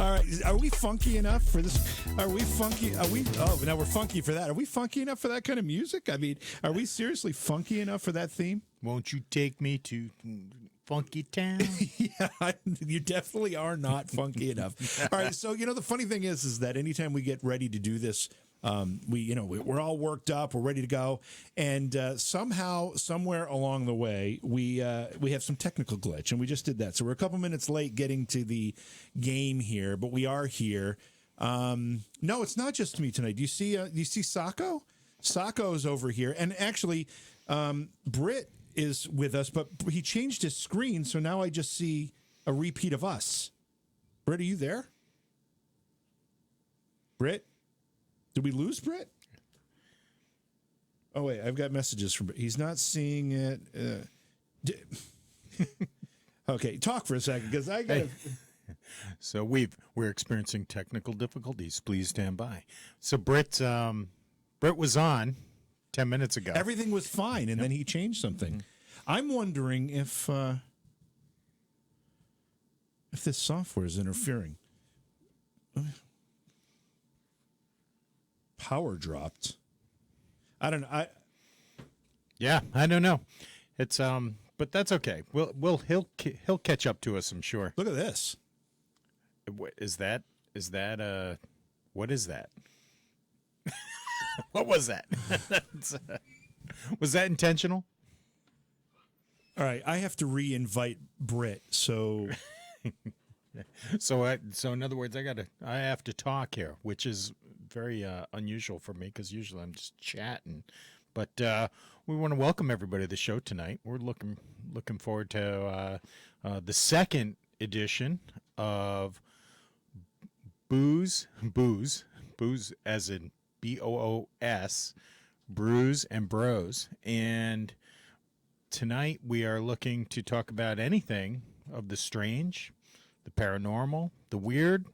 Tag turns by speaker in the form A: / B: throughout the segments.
A: All right, are we funky enough for this? Are we funky? Are we? Oh, now we're funky for that. Are we funky enough for that kind of music? I mean, are we seriously funky enough for that theme?
B: Won't you take me to Funky Town?
A: Yeah, you definitely are not funky enough. All right, so the funny thing is that anytime we get ready to do this, we're all worked up, we're ready to go, and somehow, somewhere along the way, we have some technical glitch, and we just did that. So we're a couple minutes late getting to the game here, but we are here. No, it's not just me tonight. Do you see Sacco? Sacco's over here, and actually, Britt is with us, but he changed his screen, so now I just see a repeat of us. Britt, are you there? Britt? Did we lose Britt? Oh, wait, I've got messages from Britt. He's not seeing it. Okay, talk for a second, because I got to...
B: So we're experiencing technical difficulties. Please stand by. So Britt was on 10 minutes ago.
A: Everything was fine, and then he changed something. Mm-hmm. I'm wondering if this software is interfering. Power dropped. I don't know.
B: I don't know. It's but that's okay. He'll catch up to us, I'm sure.
A: Look at this.
B: Is that what is that? What was that? Was that intentional?
A: All right, I have to re-invite Britt. So,
B: so in other words, I have to talk here, which is very unusual for me because usually I'm just chatting. But we want to welcome everybody to the show tonight. We're looking forward to the second edition of Booze as in BOOS, Brews and Bros. And tonight we are looking to talk about anything of the strange, the paranormal, the weird,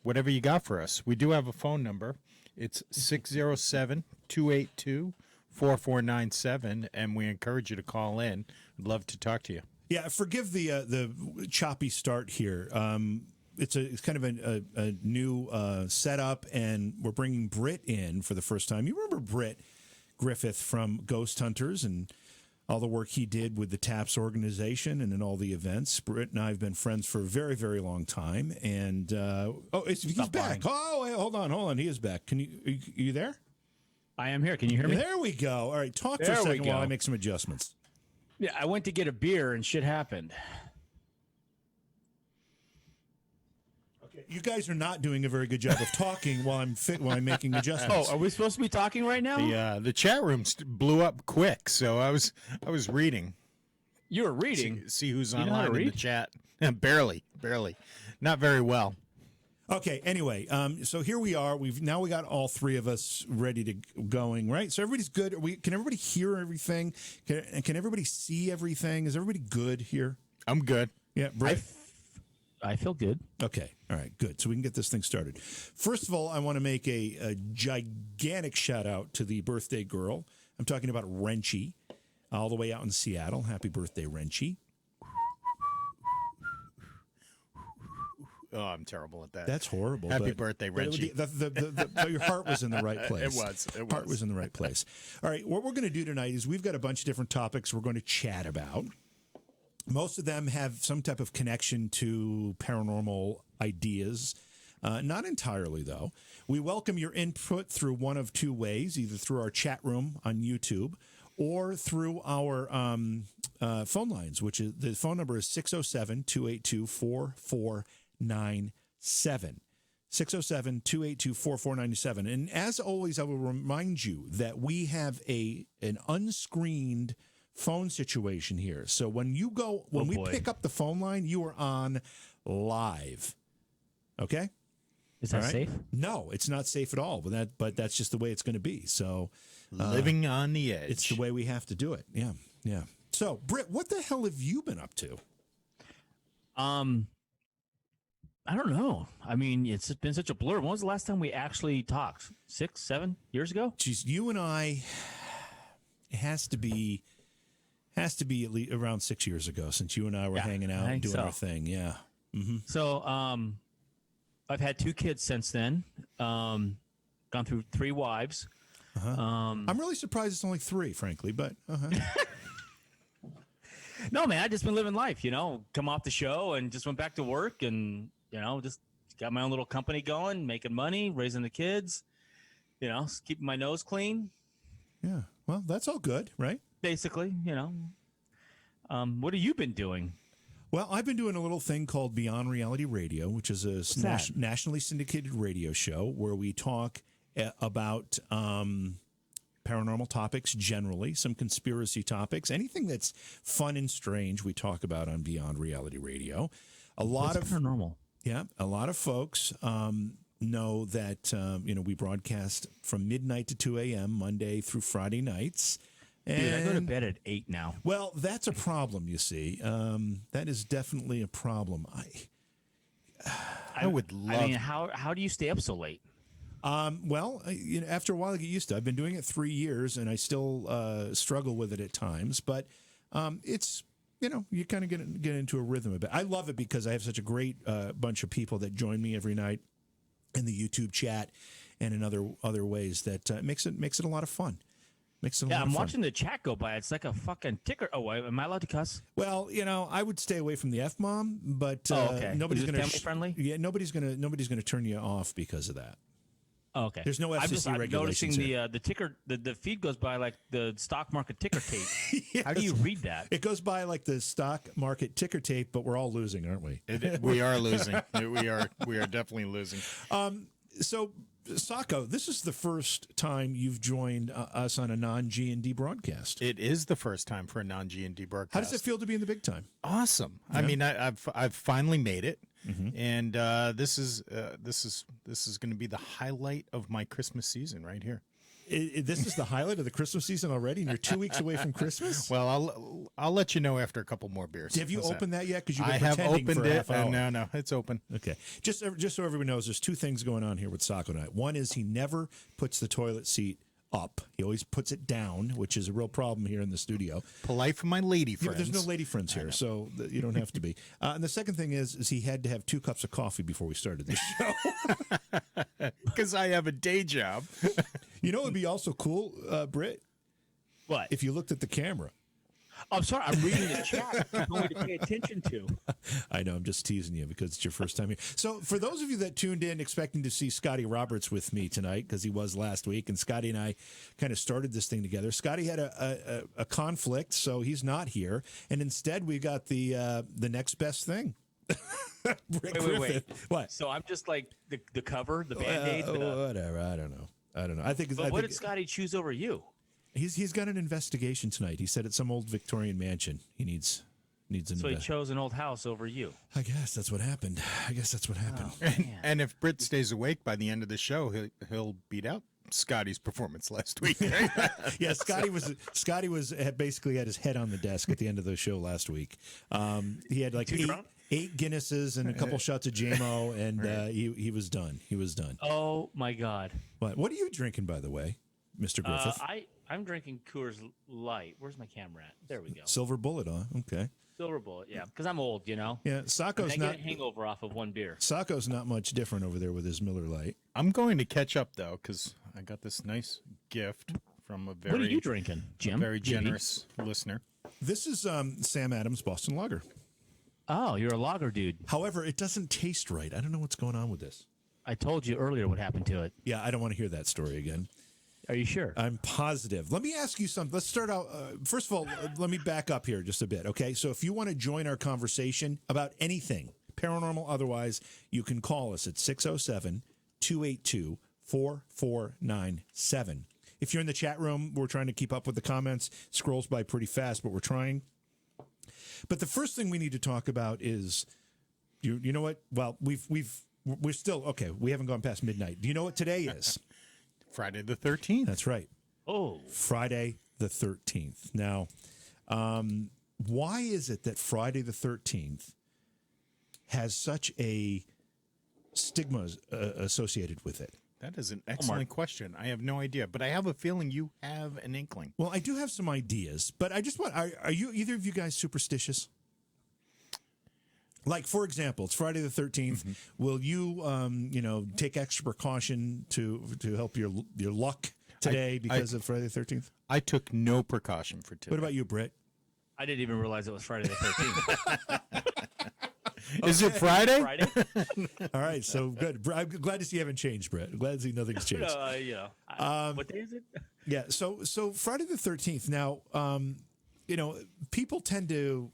B: whatever you got for us. We do have a phone number. It's 607-282-4497, and we encourage you to call in. I'd love to talk to you.
A: Yeah, forgive the choppy start here. It's kind of a new setup, and we're bringing Britt in for the first time. You remember Britt Griffith from Ghost Hunters and all the work he did with the TAPS organization and in all the events. Britt and I have been friends for a very, very long time. And he's back. Oh, wait, hold on. He is back. Are you there?
C: I am here. Can you hear me?
A: There we go. All right, talk for a second while I make some adjustments.
C: Yeah, I went to get a beer and shit happened.
A: Okay, you guys are not doing a very good job of talking while I'm making adjustments.
C: Oh, are we supposed to be talking right now?
B: The chat room blew up quick, so I was reading.
C: You were reading?
B: See who's online in the chat. Barely. Not very well.
A: Okay, anyway, so here we are. We got all three of us ready to going, right? So everybody's good. Can everybody hear everything? Can everybody see everything? Is everybody good here?
B: I'm good.
A: Yeah, Britt?
C: I feel good.
A: Okay, all right, good. So we can get this thing started. First of all, I want to make a gigantic shout out to the birthday girl. I'm talking about Wrenchy, all the way out in Seattle. Happy birthday, Wrenchy.
B: Oh, I'm terrible at that.
A: That's horrible.
B: Happy birthday, Wrenchy.
A: Your heart was in the right place.
B: It was.
A: Heart was in the right place. All right, what we're going to do tonight is we've got a bunch of different topics we're going to chat about. Most of them have some type of connection to paranormal ideas. Not entirely, though. We welcome your input through one of two ways, either through our chat room on YouTube or through our phone lines, which is the phone number is 607-282-4497. 607-282-4497. And as always, I will remind you that we have an unscreened phone situation here. So when we pick up the phone line, you are on live. Okay?
C: Is that safe?
A: No, it's not safe at all. But that's just the way it's going to be. So
B: living on the edge.
A: It's the way we have to do it. Yeah. Yeah. So, Britt, what the hell have you been up to?
C: I don't know. I mean, it's been such a blur. When was the last time we actually talked? 6, 7 years ago?
A: Geez, you and I, it has to be at least around 6 years ago since you and I were hanging out and doing our thing. Yeah.
C: Mm-hmm. So, I've had 2 kids since then. Gone through 3 wives.
A: I'm really surprised it's only 3, frankly, but
C: No, man, I just been living life. Come off the show and just went back to work, and just got my own little company going, making money, raising the kids. Keeping my nose clean.
A: yeah. Well, that's all good, right?
C: Basically. What have you been doing?
A: Well, I've been doing a little thing called Beyond Reality Radio, which is a
C: that?
A: nationally syndicated radio show where we talk about paranormal topics generally, some conspiracy topics, anything that's fun and strange we talk about on Beyond Reality Radio.
C: What's paranormal?
A: Yeah, a lot of folks know that we broadcast from midnight to 2 a.m. Monday through Friday nights.
C: Dude, I go to bed at 8 now.
A: Well, that's a problem, you see. That is definitely a problem.
B: I would love.
C: I mean, how do you stay up so late?
A: Well, after a while, I get used to it. I've been doing it 3 years, and I still struggle with it at times. But it's, you kind of get into a rhythm of it. I love it because I have such a great bunch of people that join me every night in the YouTube chat and in other ways that makes it a lot of fun. Makes it a lot of
C: I'm
A: fun.
C: watching the chat go by. It's like a fucking ticker. Oh, am I allowed to cuss?
A: Well, I would stay away from the F-bomb, but
C: okay.
A: nobody's
C: Is it
A: going to
C: family friendly?
A: Yeah, nobody's going to turn you off because of that.
C: Oh, okay.
A: There's no FCC
C: I'm
A: regulations
C: noticing
A: here.
C: the ticker, the feed goes by like the stock market ticker tape.
A: Yes.
C: How do you read that?
A: It goes by like the stock market ticker tape, but we're all losing, aren't we?
B: We are losing. We are definitely losing.
A: So, Sacco, this is the first time you've joined us on a non-G&D broadcast.
B: It is the first time for a non-G&D broadcast.
A: How does it feel to be in the big time?
B: Awesome.
A: Yeah.
B: I mean, I've finally made it, and this is going to be the highlight of my Christmas season right here.
A: This is the highlight of the Christmas season already, and you're 2 weeks away from Christmas?
B: Well, I'll let you know after a couple more beers.
A: Have you opened that yet? Because
B: I have opened
A: for a
B: it.
A: half hour.
B: No, it's open.
A: Okay. Just so everyone knows, there's 2 things going on here with Sacco and I. One is he never puts the toilet seat up. He always puts it down, which is a real problem here in the studio.
B: Polite for my lady
A: Yeah,
B: friends.
A: there's no lady friends here, so you don't have to be. And the second thing is he had to have 2 cups of coffee before we started the show.
B: Because I have a day job.
A: It would be also cool, Britt,
C: What?
A: if you looked at the camera.
C: I'm sorry. I'm reading the chat. You told me to pay attention to.
A: I know, I'm just teasing you because it's your first time here. So for those of you that tuned in expecting to see Scotty Roberts with me tonight, because he was last week, and Scotty and I kind of started this thing together. Scotty had a conflict, so he's not here. And instead, we got the next best thing.
C: Wait.
A: What?
C: So I'm just like the cover, the Band-Aid.
A: Whatever. I don't know. I think.
C: But what did Scotty choose over you?
A: He's got an investigation tonight. He said it's some old Victorian mansion. He needs an.
C: So he chose an old house over you.
A: I guess that's what happened.
B: And if Britt stays awake by the end of the show, he'll beat out Scotty's performance last week. Right?
A: Yeah, Scotty had basically had his head on the desk at the end of the show last week. He had like 8 Guinnesses and a couple shots of JMO, and he was done. He was done.
C: Oh my God!
A: What are you drinking, by the way, Mr. Griffith?
C: I'm drinking Coors Light. Where's my camera at? There we go.
A: Silver Bullet, okay.
C: Silver Bullet, yeah, because I'm old,
A: Yeah, Sacco's
C: I
A: not.
C: get a hangover off of one beer.
A: Sacco's not much different over there with his Miller Lite.
B: I'm going to catch up, though, because I got this nice gift from a very,
C: What are you drinking, Jim?
B: very generous listener.
A: This is Sam Adams Boston Lager.
C: Oh, you're a lager dude.
A: However, it doesn't taste right. I don't know what's going on with this.
C: I told you earlier what happened to it.
A: Yeah, I don't want to hear that story again.
C: Are you sure?
A: I'm positive. Let me ask you something. Let's start out. First of all, let me back up here just a bit, okay? So if you want to join our conversation about anything, paranormal, otherwise, you can call us at 607-282-4497. If you're in the chat room, we're trying to keep up with the comments. It scrolls by pretty fast, but we're trying. But the first thing we need to talk about is, you know what? Well, we're still, okay, we haven't gone past midnight. Do you know what today is?
B: Friday the 13th.
A: That's right.
C: Oh.
A: Friday the 13th. Now, why is it that Friday the 13th has such a stigma associated with it?
B: That is an excellent question. I have no idea, but I have a feeling you have an inkling.
A: Well, I do have some ideas, but I just want, are you either of you guys superstitious? Like, for example, it's Friday the 13th. Will you, take extra precaution to help your luck today because of Friday the 13th?
B: I took no precaution for today.
A: What about you, Britt?
C: I didn't even realize it was Friday the 13th.
B: Is it Friday?
C: Friday?
A: All right, so good. I'm glad to see you haven't changed, Brett. I'm glad to see nothing's changed.
C: What day is it?
A: Yeah, so Friday the 13th. Now, people tend to,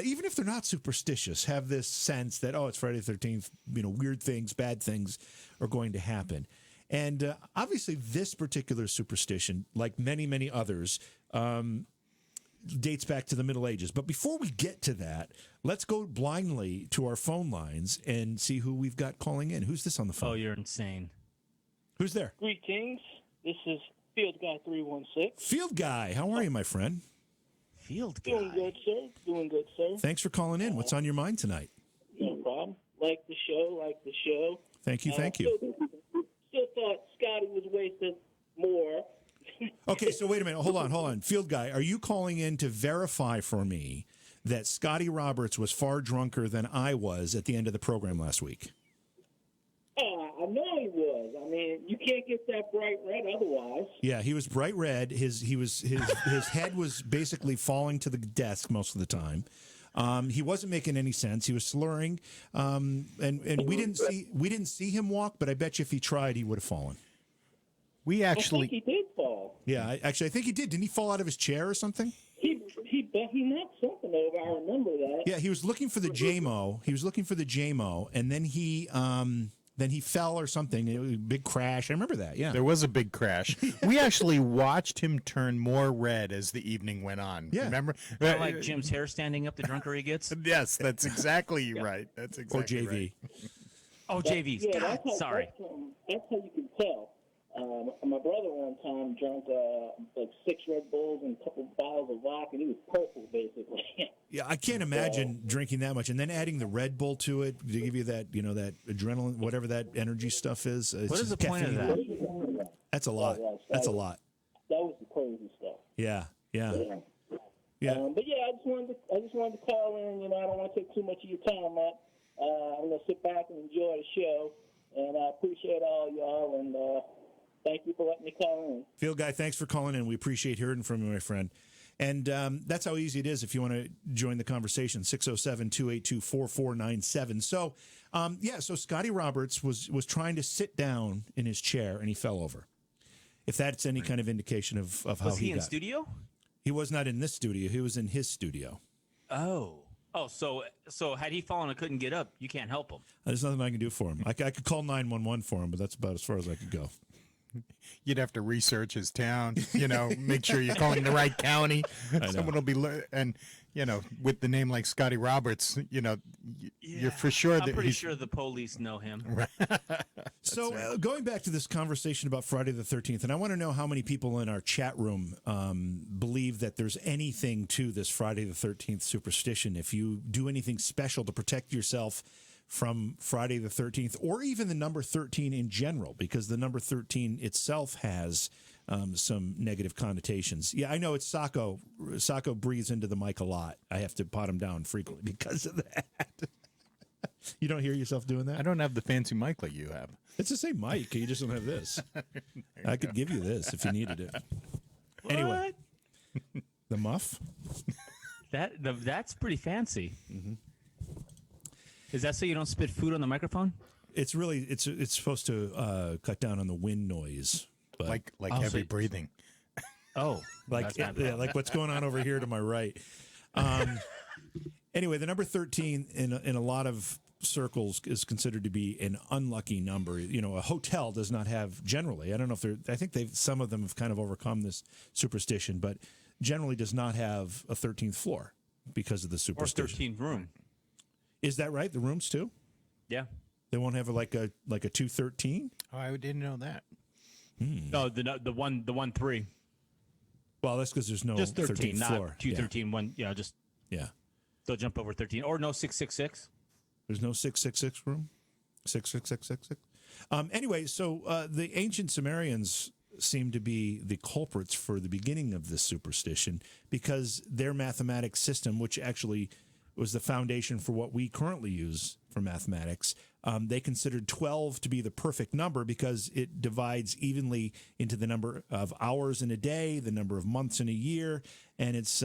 A: even if they're not superstitious, have this sense that, it's Friday the 13th, weird things, bad things are going to happen. And obviously this particular superstition, like many, many others, dates back to the Middle Ages. But before we get to that, let's go blindly to our phone lines and see who we've got calling in. Who's this on the phone?
C: Oh, you're insane.
A: Who's there?
D: Greetings. This is Field Guy 316.
A: Field Guy. How are you, my friend?
C: Field Guy.
D: Doing good, sir. Doing good, sir.
A: Thanks for calling in. What's on your mind tonight?
D: No problem. Like the show.
A: Thank you. Thank you.
D: Still thought Scotty was wasted more.
A: Okay, so wait a minute. Hold on. Field Guy, are you calling in to verify for me that Scotty Roberts was far drunker than I was at the end of the program last week?
D: I know he was. I mean, you can't get that bright red otherwise.
A: Yeah, he was bright red. His head was basically falling to the desk most of the time. He wasn't making any sense. He was slurring, and we didn't see him walk. But I bet you if he tried, he would have fallen.
B: We actually
D: I think he did fall.
A: Yeah, I think he did. Didn't he fall out of his chair or something?
D: He knocked something over. I remember that.
A: Yeah, he was looking for the JMO. And then he fell or something. It was a big crash. I remember that. Yeah,
B: There was a big crash. We actually watched him turn more red as the evening went on.
A: Yeah.
B: Remember?
C: Kinda like Jim's hair standing up, the drunker he gets.
B: Yes, that's exactly right. That's exactly
A: or JV.
B: right.
C: Oh, JV's.
D: Yeah,
C: God, sorry.
D: That's how you can tell. My brother one time drank like 6 Red Bulls and a couple bottles of vodka, and he was purple, basically.
A: Yeah, I can't imagine drinking that much and then adding the Red Bull to it to give you that, that adrenaline, whatever that energy stuff is.
C: What is the point of that?
A: That's a lot. That's a lot.
D: That was the crazy stuff.
A: Yeah.
D: But yeah, I just wanted to call in. I don't want to take too much of your time up. I'm gonna sit back and enjoy the show, and I appreciate all y'all, and thank you for letting me call in.
A: Field Guy, thanks for calling in. We appreciate hearing from you, my friend. And that's how easy it is if you want to join the conversation, 607-282-4497. So, so Scotty Roberts was trying to sit down in his chair, and he fell over. If that's any kind of indication of how
C: Was he in
A: got.
C: studio?
A: He was not in this studio. He was in his studio.
C: Oh, so had he fallen and couldn't get up, you can't help him.
A: There's nothing I can do for him. I could call 911 for him, but that's about as far as I could go.
B: You'd have to research his town, make sure you're calling the right county. Someone will be, and with the name like Scotty Roberts, you're for sure
C: I'm
B: that
C: pretty sure the police know him.
B: Right.
A: So going back to this conversation about Friday the 13th, and I want to know how many people in our chat room believe that there's anything to this Friday the 13th superstition. If you do anything special to protect yourself from Friday the 13th, or even the number 13 in general, because the number 13 itself has some negative connotations. Yeah, I know it's Sacco. Sacco breathes into the mic a lot. I have to pot him down frequently because of that. You don't hear yourself doing that?
B: I don't have the fancy mic like you have.
A: It's the same mic. You just don't have this. I could give you this if you needed it. Anyway, the muff.
C: That's pretty fancy. Mm-hmm. Is that so you don't spit food on the microphone?
A: It's really it's supposed to cut down on the wind noise, but
B: Like heavy breathing.
C: Oh,
A: like like what's going on over here to my right. Anyway, the number 13 in a lot of circles is considered to be an unlucky number. A hotel does not have generally. I don't know if I think some of them have kind of overcome this superstition, but generally does not have a 13th floor because of the superstition.
C: Or 13th room.
A: Is that right? The rooms too?
C: Yeah.
A: They won't have like a 213?
B: Oh, I didn't know that.
C: No, the 1-3.
A: Well, that's because there's no
C: Just 13,
A: 13th
C: not
A: floor.
C: 213. One, just
A: Yeah.
C: they'll jump over 13 or no 666.
A: There's no 666 room? 66666? Anyway, so the ancient Sumerians seem to be the culprits for the beginning of this superstition because their mathematics system, which actually was the foundation for what we currently use for mathematics. They considered 12 to be the perfect number because it divides evenly into the number of hours in a day, the number of months in a year, and it's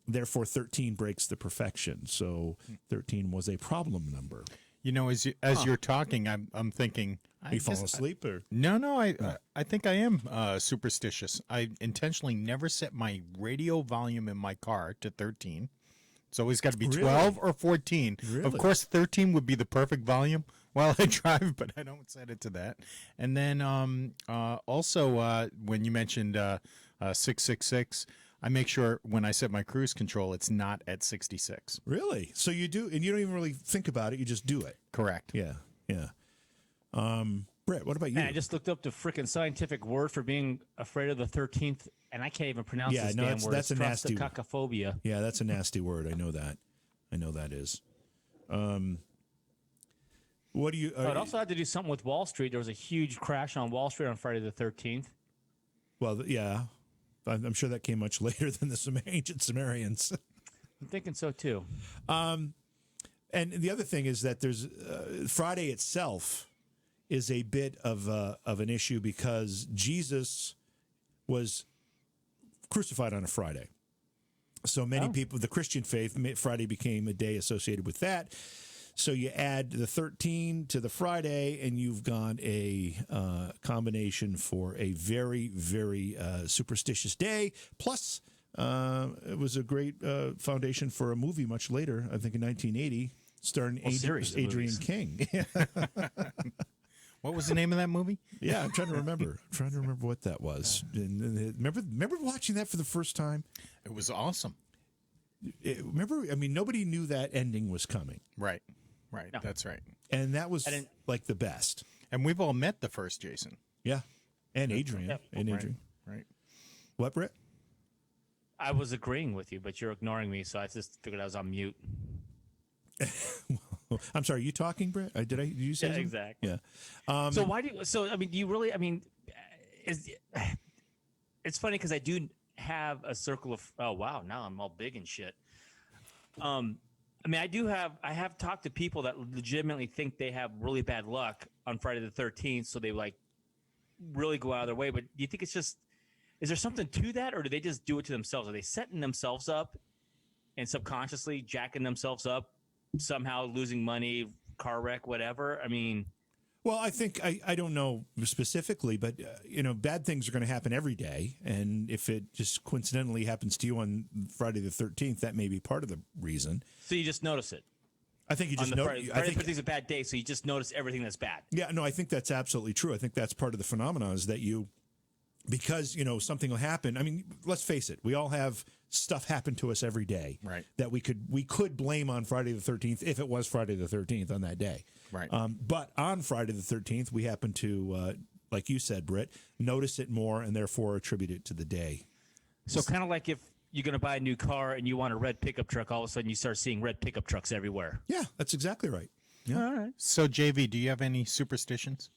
A: therefore 13 breaks the perfection. So 13 was a problem number.
B: You know, as you're talking, I'm thinking.
A: Are you falling asleep or
B: No. I think I am superstitious. I intentionally never set my radio volume in my car to 13. It's always got to be 12 or 14.
A: Really?
B: Of course, 13 would be the perfect volume while I drive, but I don't set it to that. And then also when you mentioned 666, I make sure when I set my cruise control, it's not at 66.
A: Really? So you do, and you don't even really think about it. You just do it.
B: Correct.
A: Yeah. Brett, what about you?
C: Man, I just looked up the freaking scientific word for being afraid of the 13th, and I can't even pronounce this damn word.
A: That's a nasty word.
C: Cacophobia.
A: Yeah, that's a nasty word. I know that. Is. What do you?
C: It also had to do something with Wall Street. There was a huge crash on Wall Street on Friday the 13th.
A: Well, yeah, I'm sure that came much later than the ancient Sumerians.
C: I'm thinking so too.
A: And the other thing is that there's Friday itself is a bit of an issue because Jesus was crucified on a Friday. So many people, the Christian faith, Friday became a day associated with that. So you add the 13 to the Friday, and you've got a combination for a very, very superstitious day. Plus, it was a great foundation for a movie much later, I think in 1980, starring Adrian King.
B: What was the name of that movie?
A: Yeah, I'm trying to remember. What that was. And remember watching that for the first time?
B: It was awesome.
A: Nobody knew that ending was coming.
B: Right. No. That's right.
A: And that was like the best.
B: And we've all met the first Jason.
A: Yeah. And Adrian.
C: Yep.
A: And Adrian.
B: Right.
A: What, Brett?
C: I was agreeing with you, but you're ignoring me, so I just figured I was on mute.
A: I'm sorry, you talking, Brett? Did you say something?
C: Exactly.
A: Yeah.
C: So why do you? So I mean, do you really? I mean, it's funny because I do have a circle of. Oh wow, now I'm all big and shit. I mean, I have talked to people that legitimately think they have really bad luck on Friday the 13th, so they like really go out of their way. But do you think it's just? Is there something to that, or do they just do it to themselves? Are they setting themselves up and subconsciously jacking themselves up? Somehow losing money, car wreck, whatever. I mean,
A: well, I think I don't know specifically, but bad things are going to happen every day, and if it just coincidentally happens to you on Friday the 13th, that may be part of the reason.
C: So you just notice it.
A: I think you just notice.
C: Friday the 13th is a bad day, so you just notice everything that's bad.
A: Yeah, no, I think that's absolutely true. I think that's part of the phenomenon is that because something will happen. I mean, let's face it, we all have stuff happen to us every day,
B: right?
A: That we could blame on Friday the 13th if it was Friday the 13th on that day,
B: right?
A: But on Friday the 13th, we happen to, like you said, Britt, notice it more and therefore attribute it to the day.
C: So kind of like if you're going to buy a new car and you want a red pickup truck, all of a sudden you start seeing red pickup trucks everywhere.
A: Yeah, that's exactly right. Yeah.
C: All right.
B: So JV, do you have any superstitions?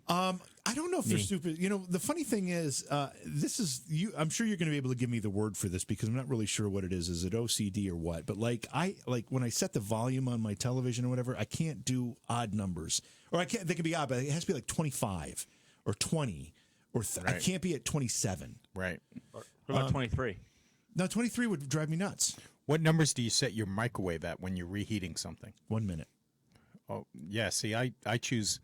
A: I don't know if they're super. The funny thing is, this is you. I'm sure you're going to be able to give me the word for this because I'm not really sure what it is. Is it OCD or what? But when I set the volume on my television or whatever, I can't do odd numbers, or I can't. They can be odd, but it has to be like 25 or 20, or I can't be at 27.
B: Right.
C: What about 23?
A: No, 23 would drive me nuts.
B: What numbers do you set your microwave at when you're reheating something?
A: 1 minute.
B: Oh yeah. See, I choose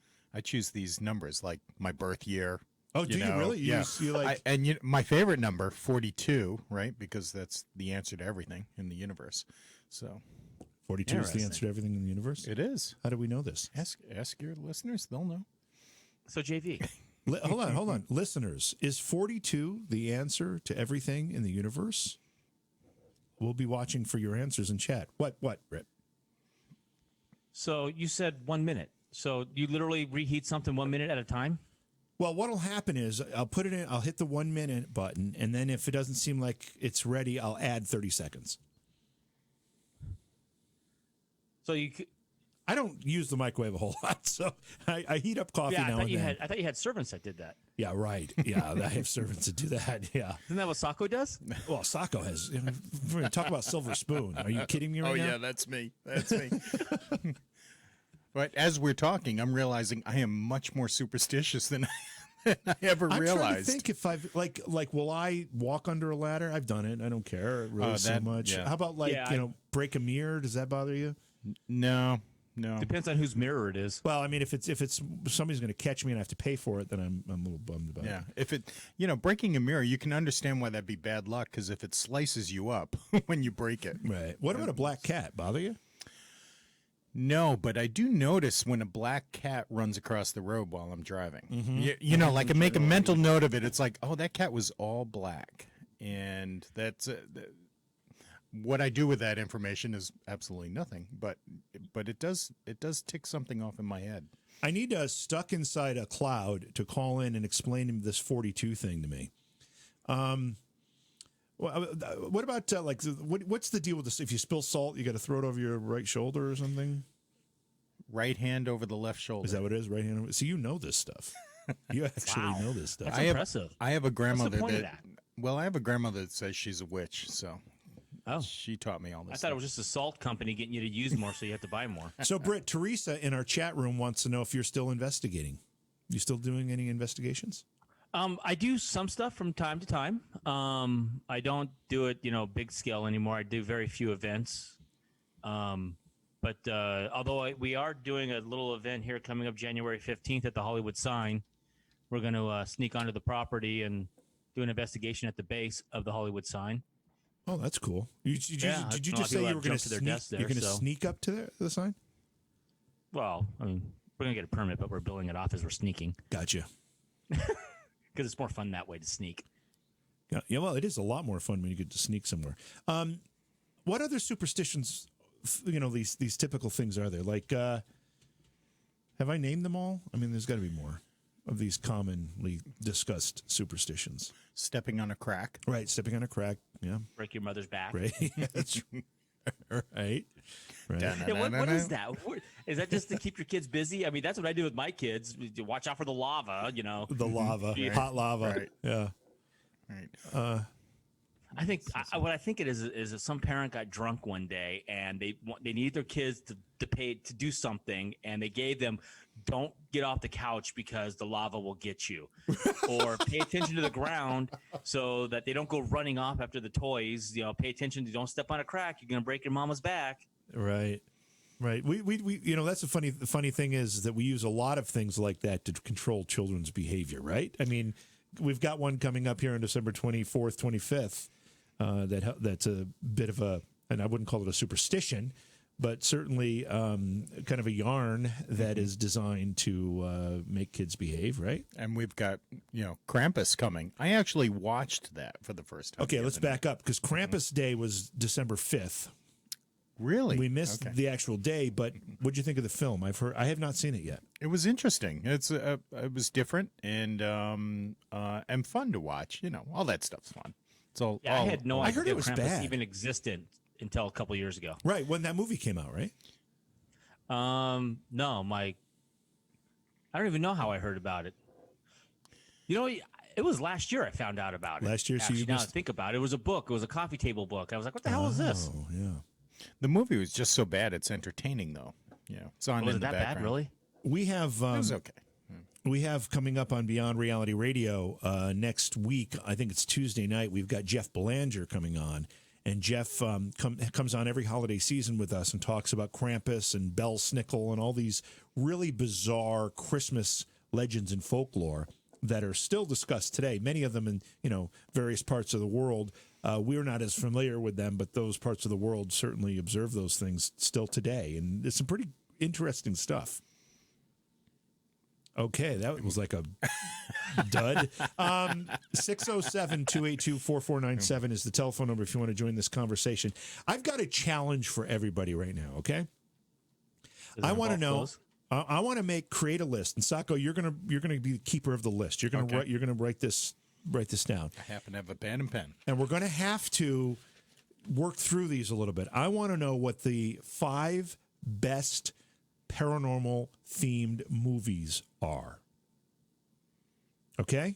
B: these numbers like my birth year.
A: Oh, do you really?
B: Yeah.
A: You like...
B: my favorite number, 42, right? Because that's the answer to everything in the universe. So
A: 42 is the answer to everything in the universe?
B: It is.
A: How do we know this?
B: Ask your listeners. They'll know.
C: So JV.
A: Hold on. Listeners, is 42 the answer to everything in the universe? We'll be watching for your answers in chat. What, Britt?
C: So you said 1 minute. So you literally reheat something 1 minute at a time?
A: Well, what'll happen is I'll put it in, I'll hit the 1 minute button, and then if it doesn't seem like it's ready, I'll add 30 seconds.
C: So you could,
A: I don't use the microwave a whole lot, so I heat up coffee
C: Yeah, I
A: now
C: thought
A: and
C: you
A: then.
C: had. I thought you had servants that did that.
A: Yeah, right. Yeah, I have servants that do that. Yeah.
C: Isn't that what Sacco does?
A: Well, Sacco has. Talk about silver spoon. Are you kidding me right now?
B: Oh yeah, that's me. That's me. But as we're talking, I'm realizing I am much more superstitious than I ever
A: I'm
B: realized.
A: trying to think if I've like will I walk under a ladder? I've done it. I don't care really so
B: that-
A: much.
B: yeah.
A: How about break a mirror? Does that bother you?
B: No.
C: Depends on whose mirror it is.
A: Well, I mean, if it's somebody's going to catch me and I have to pay for it, then I'm a little bummed about
B: Yeah,
A: it.
B: if it, breaking a mirror, you can understand why that'd be bad luck because if it slices you up when you break it.
A: Right. What about a black cat? Bother you?
B: No, but I do notice when a black cat runs across the road while I'm driving.
A: Mm-hmm.
B: You know, like I make a mental note of it. It's like, oh, that cat was all black, and that's what I do with that information is absolutely nothing. But it does tick something off in my head.
A: I need stuck inside a cloud to call in and explain this 42 thing to me. What about what's the deal with this? If you spill salt, you got to throw it over your right shoulder or something.
B: Right hand over the left shoulder.
A: Is that what it is? Right hand. So you know this stuff. You actually know this stuff.
C: That's impressive.
B: I have a grandmother
C: What's the point of that?
B: Well, I have a grandmother that says she's a witch, so
C: Oh,
B: she taught me all this.
C: I thought it was just a salt company getting you to use more, so you have to buy more.
A: So, Britt, Teresa in our chat room wants to know if you're still investigating. You still doing any investigations?
C: I do some stuff from time to time. I don't do it, big scale anymore. I do very few events. But although we are doing a little event here coming up January 15th at the Hollywood Sign, we're going to sneak onto the property and do an investigation at the base of the Hollywood Sign.
A: Oh, that's cool. Did you
C: Yeah,
A: just say you were going to
C: to their
A: sneak?
C: desk there,
A: You're going to
C: so-
A: sneak up to the sign?
C: Well, I mean, we're going to get a permit, but we're billing it off as we're sneaking
A: Gotcha.
C: because it's more fun that way to sneak.
A: Yeah, well, it is a lot more fun when you get to sneak somewhere. What other superstitions, these typical things are there? Like, have I named them all? I mean, there's got to be more of these commonly discussed superstitions.
B: Stepping on a crack.
A: Right, stepping on a crack. Yeah,
C: Break your mother's back.
A: right. That's right. Right.
C: Yeah, what is that? Is that just to keep your kids busy? I mean, that's what I do with my kids. You watch out for the lava,
A: The lava, hot lava.
B: Right.
A: Yeah.
B: Right.
C: I think what I think it is that some parent got drunk one day and they needed their kids to pay to do something, and they gave them, don't get off the couch because the lava will get you, or pay attention to the ground so that they don't go running off after the toys. Pay attention to, don't step on a crack. You're gonna break your mama's back.
A: Right. Right. We that's the funny thing is that we use a lot of things like that to control children's behavior, right? I mean, we've got one coming up here on December 24th, 25th. That's a bit of and I wouldn't call it a superstition, but certainly kind of a yarn that is designed to make kids behave, right?
B: And we've got, Krampus coming. I actually watched that for the first time.
A: Okay,
B: the
A: let's
B: other
A: back up because Krampus Day was December 5th.
B: Really?
A: We missed
B: Okay.
A: the actual day, but what'd you think of the film? I have not seen it yet.
B: It was interesting. It was different and fun to watch. All that stuff's fun. It's all.
C: Yeah, I had no
A: I
C: idea
A: heard it was
C: Krampus
A: bad.
C: even existed until a couple years ago.
A: Right, when that movie came out, right?
C: No, I don't even know how I heard about it. It was last year I found out about it.
A: Last year, so
C: Actually,
A: you
C: now
A: missed-
C: I think about it, it was a book. It was a coffee table book. I was like, what the hell is this?
A: Oh, yeah.
B: The movie was just so bad. It's entertaining though. It's on
C: Was
B: in
C: it
B: the
C: that
B: background.
C: bad, really?
A: We have
B: It was okay.
A: we have coming up on Beyond Reality Radio next week. I think it's Tuesday night. We've got Jeff Belanger coming on, and Jeff comes on every holiday season with us and talks about Krampus and Bell Snickle and all these really bizarre Christmas legends and folklore that are still discussed today. Many of them in various parts of the world. We're not as familiar with them, but those parts of the world certainly observe those things still today, and it's some pretty interesting stuff. Okay, that was like a dud. 607-282-4497 is the telephone number if you want to join this conversation. I've got a challenge for everybody right now, okay? I want to know. I want to create a list, and Sacco, you're gonna be the keeper of the list. You're gonna write this down.
B: I happen to have a pen and pen.
A: And we're gonna have to work through these a little bit. I want to know what the 5 best paranormal themed movies are. Okay?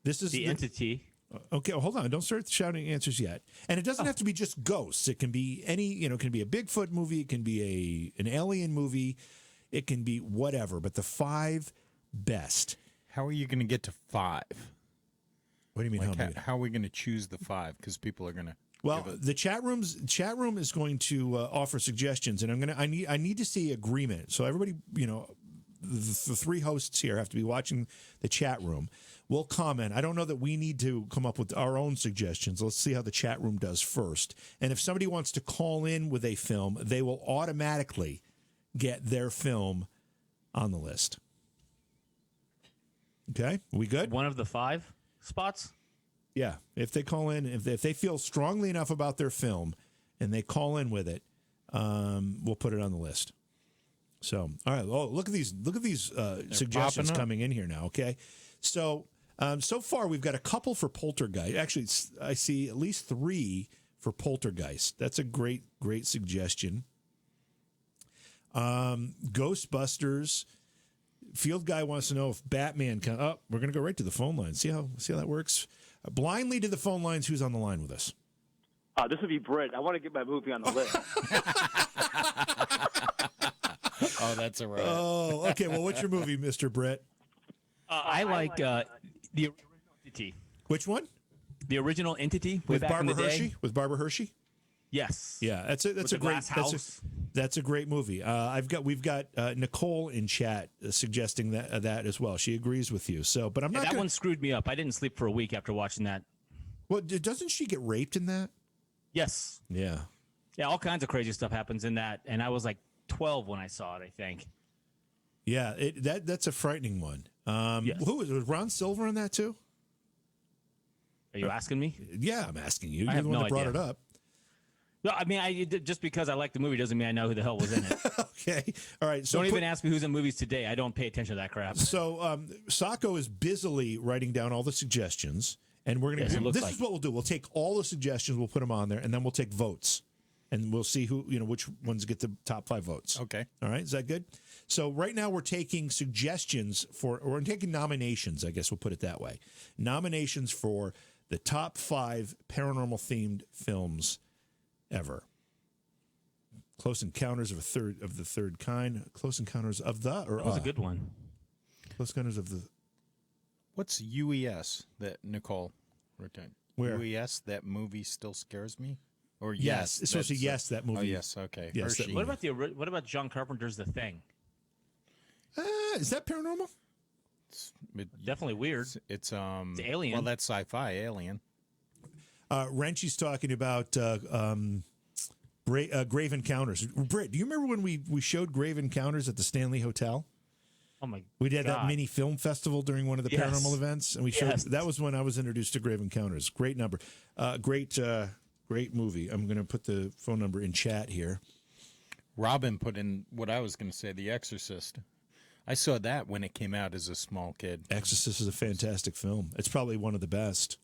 A: This is
C: The Entity.
A: Okay, well, hold on. Don't start shouting answers yet. And it doesn't have to be just ghosts. It can be it can be a Bigfoot movie. It can be an alien movie. It can be whatever. But the 5 best.
B: How are you going to get to 5?
A: What do you mean?
B: Like, how are we going to choose the 5? Because people are going to.
A: Well, the chat room is going to offer suggestions, and I need to see agreement. So everybody, the 3 hosts here have to be watching the chat room. We'll comment. I don't know that we need to come up with our own suggestions. Let's see how the chat room does first. And if somebody wants to call in with a film, they will automatically get their film on the list. Okay, we good?
C: One of the 5 spots.
A: Yeah, if they call in, if they feel strongly enough about their film, and they call in with it, we'll put it on the list. So, all right. Oh, look at these suggestions coming in here now. Okay, so so far we've got a couple for Poltergeist. Actually, I see at least 3 for Poltergeist. That's a great suggestion. Ghostbusters. Field guy wants to know if Batman can. Oh, we're going to go right to the phone line. See how that works. Blindly to the phone lines. Who's on the line with us?
E: This would be Britt. I want to get my movie on the list.
B: Oh, that's all right.
A: Oh, okay. Well, what's your movie, Mr. Britt?
C: I like the original Entity.
A: Which one?
C: The original Entity way
A: With
C: back in
A: Barbara
C: the day.
A: Hershey? With Barbara Hershey?
C: Yes.
A: Yeah, that's a great
C: glass house.
A: That's a great movie. We've got Nicole in chat suggesting that as well. She agrees with you. So, but I'm not.
C: That one screwed me up. I didn't sleep for a week after watching that.
A: Well, doesn't she get raped in that?
C: Yes.
A: Yeah.
C: Yeah, all kinds of crazy stuff happens in that, and I was like 12 when I saw it, I think.
A: Yeah, that's a frightening one.
C: Yes.
A: Who was Ron Silver in that too?
C: Are you asking me?
A: Yeah, I'm asking you.
C: I
A: You're
C: have
A: the one
C: no
A: that brought
C: idea.
A: it up.
C: No, I mean, just because I like the movie doesn't mean I know who the hell was in it.
A: Okay. All right. So
C: Don't even ask me who's in movies today. I don't pay attention to that crap.
A: So Sacco is busily writing down all the suggestions, and we're going to.
C: Yes,
A: This is what we'll do. We'll take all the suggestions, we'll put them on there, and then we'll take votes, and we'll see which ones get the top 5 votes.
B: Okay.
A: All right. Is that good? So right now we're taking suggestions or we're taking nominations. I guess we'll put it that way. Nominations for the top 5 paranormal themed films ever. Close Encounters of the Third Kind. Close Encounters of the or
C: That was a good one.
A: Close Encounters of the.
B: What's UES that Nicole wrote down?
A: Where?
B: UES, that movie still scares me? Or
A: Yes, it's supposed to
B: that's-
A: yes, that movie.
B: Oh, yes, okay.
A: Yes, that
B: Hershey.
C: What about John Carpenter's The Thing?
A: Is that paranormal?
C: Definitely weird.
B: It's
C: Alien.
B: Well, that's sci-fi, Alien.
A: Wrenchy's talking about Grave Encounters. Britt, do you remember when we showed Grave Encounters at the Stanley Hotel?
C: Oh my!
A: We did that
C: God.
A: mini film festival during one of the
C: Yes.
A: paranormal events, and we showed
C: Yes.
A: that was when I was introduced to Grave Encounters. Great number, great movie. I'm going to put the phone number in chat here.
B: Robin put in what I was going to say, The Exorcist. I saw that when it came out as a small kid.
A: Exorcist is a fantastic film. It's probably one of the best.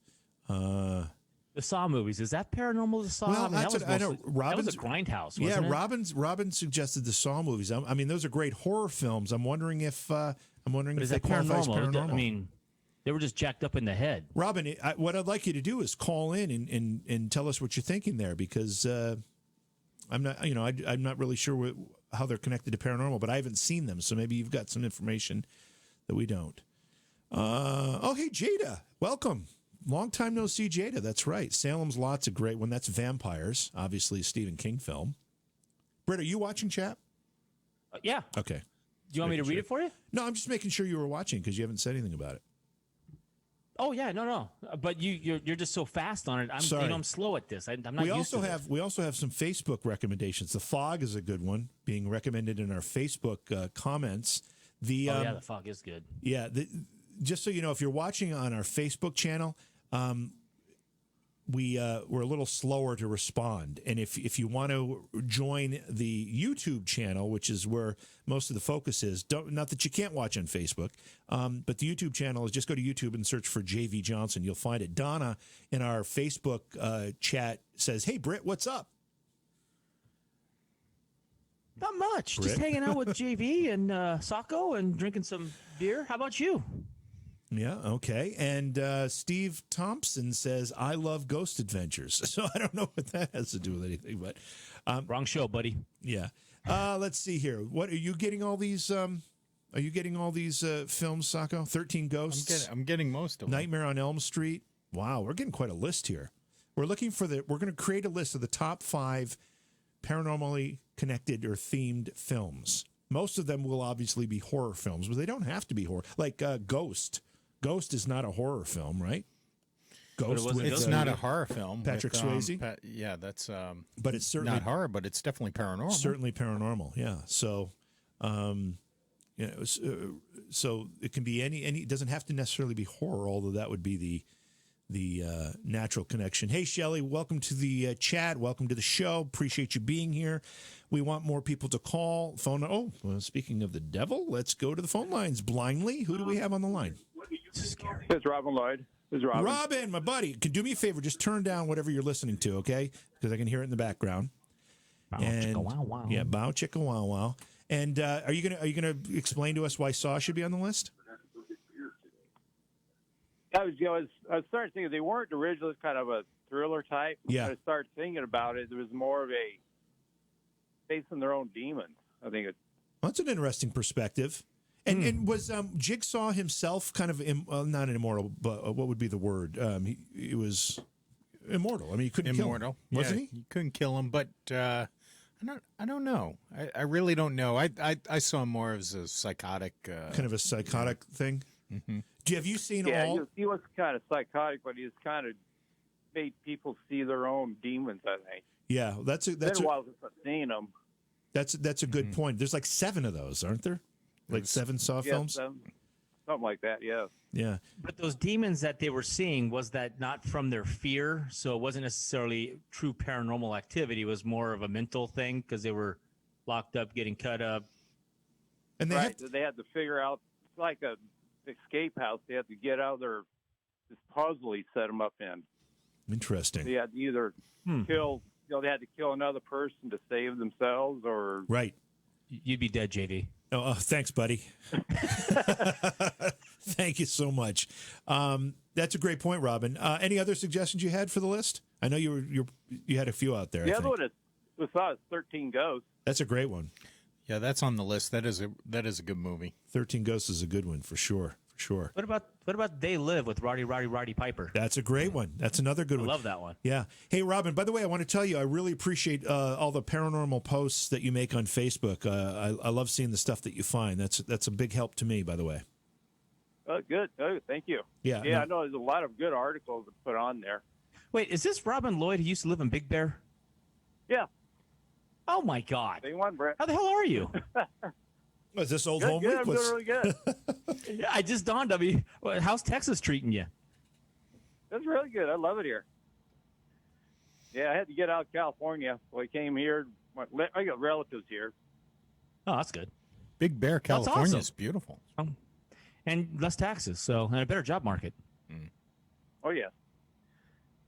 C: The Saw movies, is that paranormal? The Saw.
A: Well,
C: I mean,
A: that's
C: that was
A: what I know.
C: mostly-
A: Robin's-
C: that was a grindhouse.
A: Yeah,
C: Wasn't it?
A: Robin suggested the Saw movies. I mean, those are great horror films. I'm wondering if
C: But is
A: they
C: that
A: qualify as
C: paranormal?
A: paranormal.
C: I mean, they were just jacked up in the head.
A: Robin, what I'd like you to do is call in and tell us what you're thinking there, because I'm not, I'm not really sure how they're connected to paranormal, but I haven't seen them, so maybe you've got some information that we don't. Hey, Jada, welcome. Long time no see, Jada. That's right. Salem's Lot's a great one. That's Vampires, obviously a Stephen King film. Britt, are you watching chat?
C: Yeah.
A: Okay.
C: Do you want me to read it for you?
A: No, I'm just making sure you were watching because you haven't said anything about it.
C: Oh yeah, no. But you're just so fast on it.
A: Sorry.
C: I'm slow at this. I'm not
A: We
C: used
A: also
C: to
A: have
C: this.
A: we also have some Facebook recommendations. The Fog is a good one, being recommended in our Facebook comments. The
C: Oh yeah, the fog is good.
A: yeah, just so you know, if you're watching on our Facebook channel, we're a little slower to respond. And if you want to join the YouTube channel, which is where most of the focus is, not that you can't watch on Facebook, but the YouTube channel is just go to YouTube and search for JV Johnson. You'll find it. Donna in our Facebook chat says, "Hey, Britt, what's up?"
C: Not much. Just
A: Rick?
C: hanging out with JV and Sacco and drinking some beer. How about you?
A: Yeah, okay. And Steve Thompson says, I love Ghost Adventures. So I don't know what that has to do with anything, but
C: Wrong show, buddy.
A: yeah. Let's see here. What are you getting all these films, Sacco? 13 Ghosts?
B: I'm getting most of them.
A: Nightmare on Elm Street. Wow, we're getting quite a list here. We're going to create a list of the top 5 paranormally connected or themed films. Most of them will obviously be horror films, but they don't have to be horror. Like Ghost. Ghost is not a horror film, right? Ghost.
B: It's not a horror film.
A: Patrick Swayze?
B: Yeah, that's
A: But it's certainly
B: not horror, but it's definitely paranormal.
A: certainly paranormal. Yeah. So, so it can be any. It doesn't have to necessarily be horror, although that would be the natural connection. Hey, Shelley, welcome to the chat. Welcome to the show. Appreciate you being here. We want more people to call. Phone. Oh, well, speaking of the devil, let's go to the phone lines blindly. Who do we have on the line?
C: Scary.
E: It's Robin Lloyd. It's Robin.
A: Robin, my buddy. Can do me a favor. Just turn down whatever you're listening to, okay? Because I can hear it in the background.
C: Chicka wow wow.
A: Yeah, bow chicka wow wow. And are you gonna explain to us why Saw should be on the list?
E: I was starting thinking they weren't originally kind of a thriller type.
A: Yeah.
E: When I started thinking about it, it was more of a facing their own demons. I think
A: Well, that's an interesting perspective. And was Jigsaw himself kind of not an immortal, but what would be the word? He was immortal. I mean, he couldn't
B: Immortal,
A: kill him, wasn't
B: yeah,
A: he?
B: You couldn't kill him, but I don't know. I really don't know. I saw him more as a psychotic.
A: Kind of a psychotic thing.
B: Mm-hmm.
A: Have you seen
E: yeah,
A: all?
E: he was kind of psychotic, but he was kind of made people see their own demons. I think.
A: Yeah, that's a
E: seeing them.
A: that's a good point. There's like 7 of those, aren't there? Like 7 Saw films.
E: Something like that. Yeah.
A: Yeah.
C: But those demons that they were seeing, was that not from their fear? So it wasn't necessarily true paranormal activity. It was more of a mental thing because they were locked up, getting cut up.
A: And
E: They had to figure out, it's like a escape house. They had to get out of this puzzle he set them up in.
A: Interesting.
E: They had to either kill, they had to kill another person to save themselves, or
A: Right.
C: You'd be dead, JV.
A: Oh, thanks, buddy. Thank you so much. That's a great point, Robin. Any other suggestions you had for the list? I know you had a few out there.
E: the other one is 13 Ghosts.
A: That's a great one.
B: Yeah, that's on the list. That is a good movie.
A: 13 Ghosts is a good one for sure. Sure.
C: What about They Live with Roddy Piper?
A: That's a great one. That's another good
C: I
A: one.
C: love that one.
A: Yeah. Hey, Robin, by the way, I want to tell you, I really appreciate all the paranormal posts that you make on Facebook. I love seeing the stuff that you find. That's a big help to me, by the way.
E: Oh, good. Oh, thank you.
A: Yeah.
E: I know there's a lot of good articles to put on there.
C: Wait, is this Robin Lloyd who used to live in Big Bear?
E: Yeah.
C: Oh, my God.
E: Same one, Brett.
C: How the hell are you?
A: Is this old
E: Good,
A: home
E: good.
A: week?
E: I'm doing really good.
C: I just dawned on me. How's Texas treating you?
E: It's really good. I love it here. Yeah, I had to get out of California. So I came here. I got relatives here.
C: Oh, that's good.
B: Big Bear,
C: That's
B: California is
C: awesome.
B: beautiful.
C: And less taxes, so and a better job market.
E: Oh, yeah.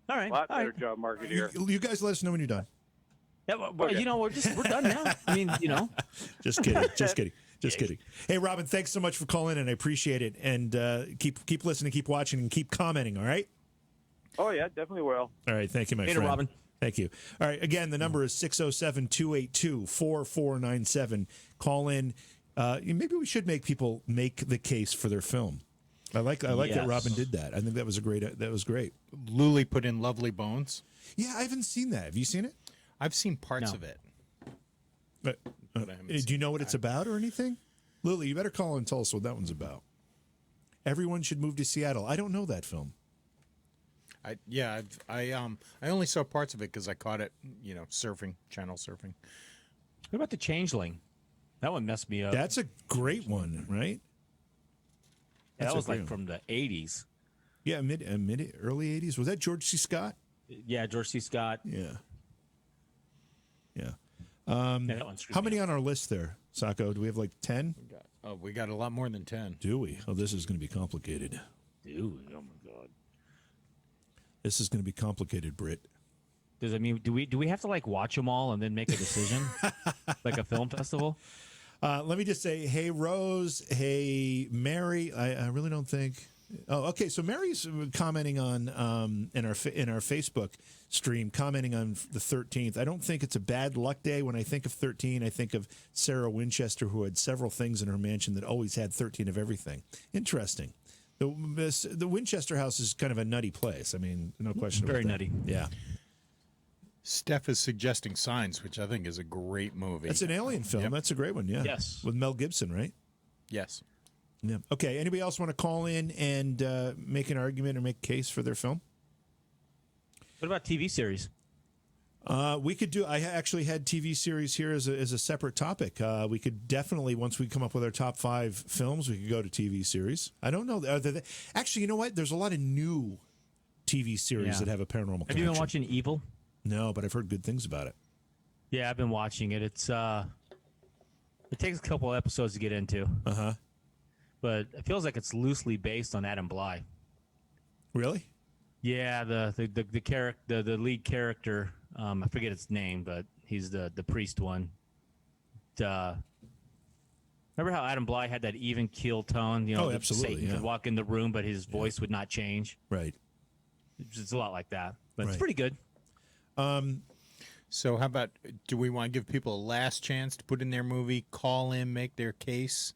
C: All right.
E: A lot
C: all
E: better
C: right.
E: job market here.
A: You guys let us know when you're done.
C: Yeah, well,
E: Okay.
C: you know, we're done now. I mean, you know.
A: Just kidding. Just kidding. Just kidding. Hey, Robin, thanks so much for calling in. I appreciate it. And keep listening, keep watching, and keep commenting, all right?
E: Oh, yeah, definitely will.
A: All right. Thank you, my
C: Later,
A: friend.
C: Robin.
A: Thank you. All right. Again, the number is 607-282-4497. Call in. Maybe we should make people make the case for their film. I like that
C: Yes.
A: Robin did that. I think that was great.
B: Luli put in Lovely Bones.
A: Yeah, I haven't seen that. Have you seen it?
B: I've seen parts
C: No.
B: of it.
A: But,
B: I haven't
A: do you
B: seen
A: know what it's about or anything? Lily, you better call and tell us what that one's about. Everyone Should Move to Seattle. I don't know that film.
B: I only saw parts of it because I caught it, channel surfing.
C: What about The Changeling? That one messed me up.
A: That's a great one, right?
C: that
A: that's
C: was
A: a great
C: like
A: one.
C: from the 80s.
A: Yeah, early 80s. Was that George C. Scott?
C: Yeah, George C. Scott.
A: Yeah.
C: Yeah, that one screwed
A: How
C: me
A: many
C: up.
A: on our list there, Sacco? Do we have like 10?
B: We got a lot more than 10.
A: Do we? Oh, this is going to be complicated.
C: Dude, oh my God.
A: This is going to be complicated, Britt.
C: Does it mean do we have to like watch them all and then make a decision, like a film festival?
A: Let me just say, hey Rose, hey Mary. I really don't think. Oh, okay. So Mary's commenting on in our Facebook stream, commenting on the 13th. I don't think it's a bad luck day. When I think of 13, I think of Sarah Winchester, who had several things in her mansion that always had 13 of everything. Interesting. The Winchester house is kind of a nutty place. I mean, no question about that.
C: Very nutty.
A: Yeah.
B: Steph is suggesting Signs, which I think is a great movie.
A: That's an alien film.
B: Yep.
A: That's a great one. Yeah.
C: Yes.
A: With Mel Gibson, right?
B: Yes.
A: Yeah. Okay. Anybody else want to call in and make an argument or make a case for their film?
C: What about TV series?
A: We could do. I actually had TV series here as a separate topic. We could definitely, once we come up with our top 5 films, we could go to TV series. I don't know. Actually, you know what? There's a lot of new TV series that have a paranormal connection.
C: Have you been watching Evil?
A: No, but I've heard good things about it.
C: Yeah, I've been watching it. It takes a couple episodes to get into.
A: Uh-huh.
C: But it feels like it's loosely based on Adam Bly.
A: Really?
C: Yeah, the character, the lead character, I forget its name, but he's the priest one. Remember how Adam Bly had that even keel tone? You know,
A: absolutely.
C: Satan could walk in the room, but his voice would not change.
A: Right.
C: It's a lot like that, but it's
A: Right.
C: pretty good.
B: So how about, do we want to give people a last chance to put in their movie, call in, make their case?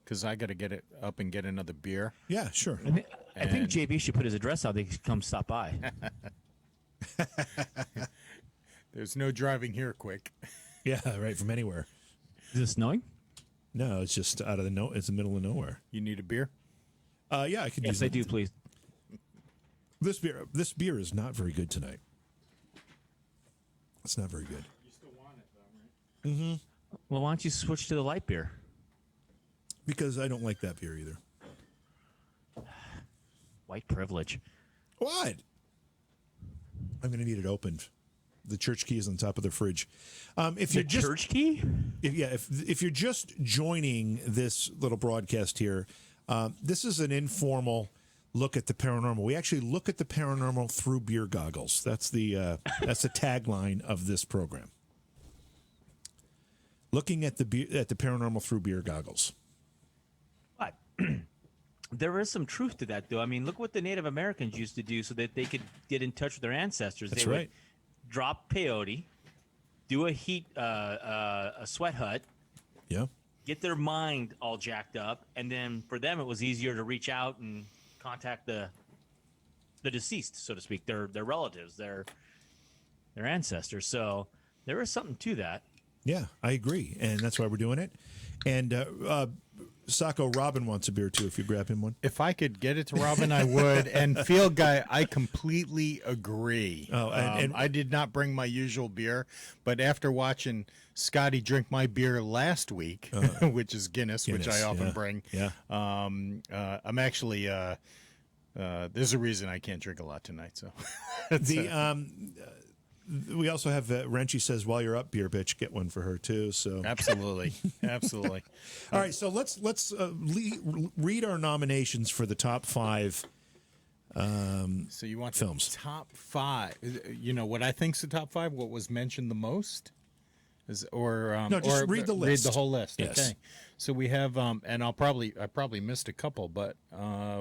B: Because I got to get it up and get another beer.
A: Yeah, sure.
C: I think JB should put his address out. They can come stop by.
B: There's no driving here quick.
A: Yeah, right, from anywhere.
C: Is it snowing?
A: No, it's just out of it's the middle of nowhere.
B: You need a beer?
A: Yeah, I could
C: Yes,
A: use
C: I do, please.
A: This beer is not very good tonight. It's not very good.
B: You still want it, though, right?
A: Mm-hmm.
C: Well, why don't you switch to the light beer?
A: Because I don't like that beer either.
C: White privilege.
A: What? I'm going to need it opened. The church key is on top of the fridge. If you're just
C: church key?
A: if you're just joining this little broadcast here, this is an informal look at the paranormal. We actually look at the paranormal through beer goggles. That's the tagline of this program. Looking at the paranormal through beer goggles.
C: But there is some truth to that, though. I mean, look what the Native Americans used to do so that they could get in touch with their ancestors.
A: That's
C: they
A: right.
C: would drop peyote, do a sweat hut,
A: Yeah.
C: get their mind all jacked up, and then for them it was easier to reach out and contact the deceased, so to speak, their relatives, their ancestors. So there is something to that.
A: Yeah, I agree, and that's why we're doing it. And Sacco, Robin wants a beer too. If you grab him one.
B: If I could get it to Robin, I would. And Field Guy, I completely agree.
A: Oh, and
B: I did not bring my usual beer, but after watching Scotty drink my beer last week, which is Guinness, which I often bring, I'm actually. There's a reason I can't drink a lot tonight. So
A: we also have Wrenchy says, while you're up, beer bitch, get one for her too. So
B: absolutely.
A: All right, so let's read our nominations for the top 5.
B: So you want
A: films.
B: The top 5? You know what I think's the top 5? What was mentioned the most?
A: No, just read the list.
B: Read the whole list.
A: Yes.
B: Okay. So we have, and I probably missed a couple, but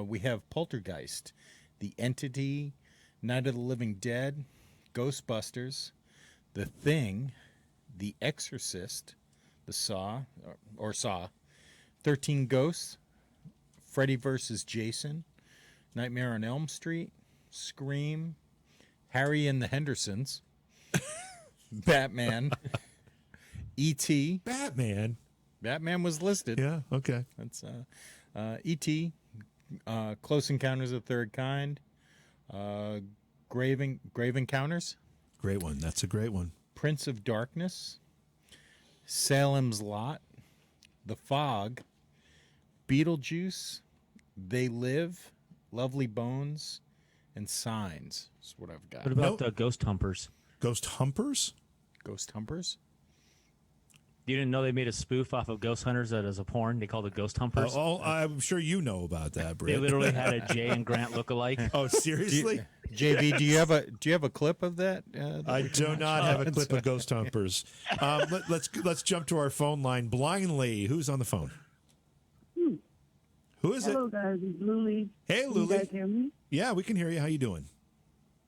B: we have Poltergeist, The Entity, Night of the Living Dead, Ghostbusters, The Thing, The Exorcist, The Saw, 13 Ghosts, Freddy vs. Jason, Nightmare on Elm Street, Scream, Harry and the Hendersons, Batman, E.T. Batman was listed.
A: Yeah, okay.
B: That's E.T., Close Encounters of the Third Kind, Grave Encounters,
A: Great one. That's a great one.
B: Prince of Darkness, Salem's Lot, The Fog, Beetlejuice, They Live, Lovely Bones, and Signs. That's what I've got.
C: What about Ghost Humpers?
A: Ghost Humpers?
B: Ghost Humpers?
C: You didn't know they made a spoof off of Ghost Hunters that is a porn? They called it Ghost Humpers.
A: I'm sure you know about that, Britt.
C: They literally had a Jay and Grant lookalike.
A: Oh, seriously?
B: JV, do you have a clip of that?
A: I do not have a clip of Ghost Humpers. Let's jump to our phone line. Blindly, who's on the phone? Who is
F: Hello, guys. It's Luli.
A: Hey,
F: Can
A: Luli.
F: you guys hear me?
A: Yeah, we can hear you. How you doing?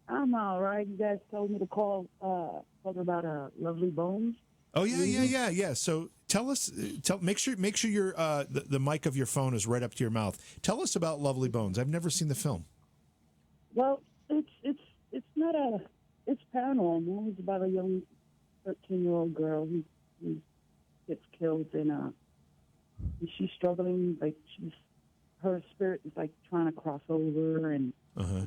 F: I'm all right. You guys told me to call, talk about Lovely Bones.
A: Oh yeah. So tell us. Make sure your the mic of your phone is right up to your mouth. Tell us about Lovely Bones. I've never seen the film.
F: Well, it's not it's paranormal. It's about a young 13-year-old girl who gets killed and she's struggling. Like her spirit is like trying to cross over, and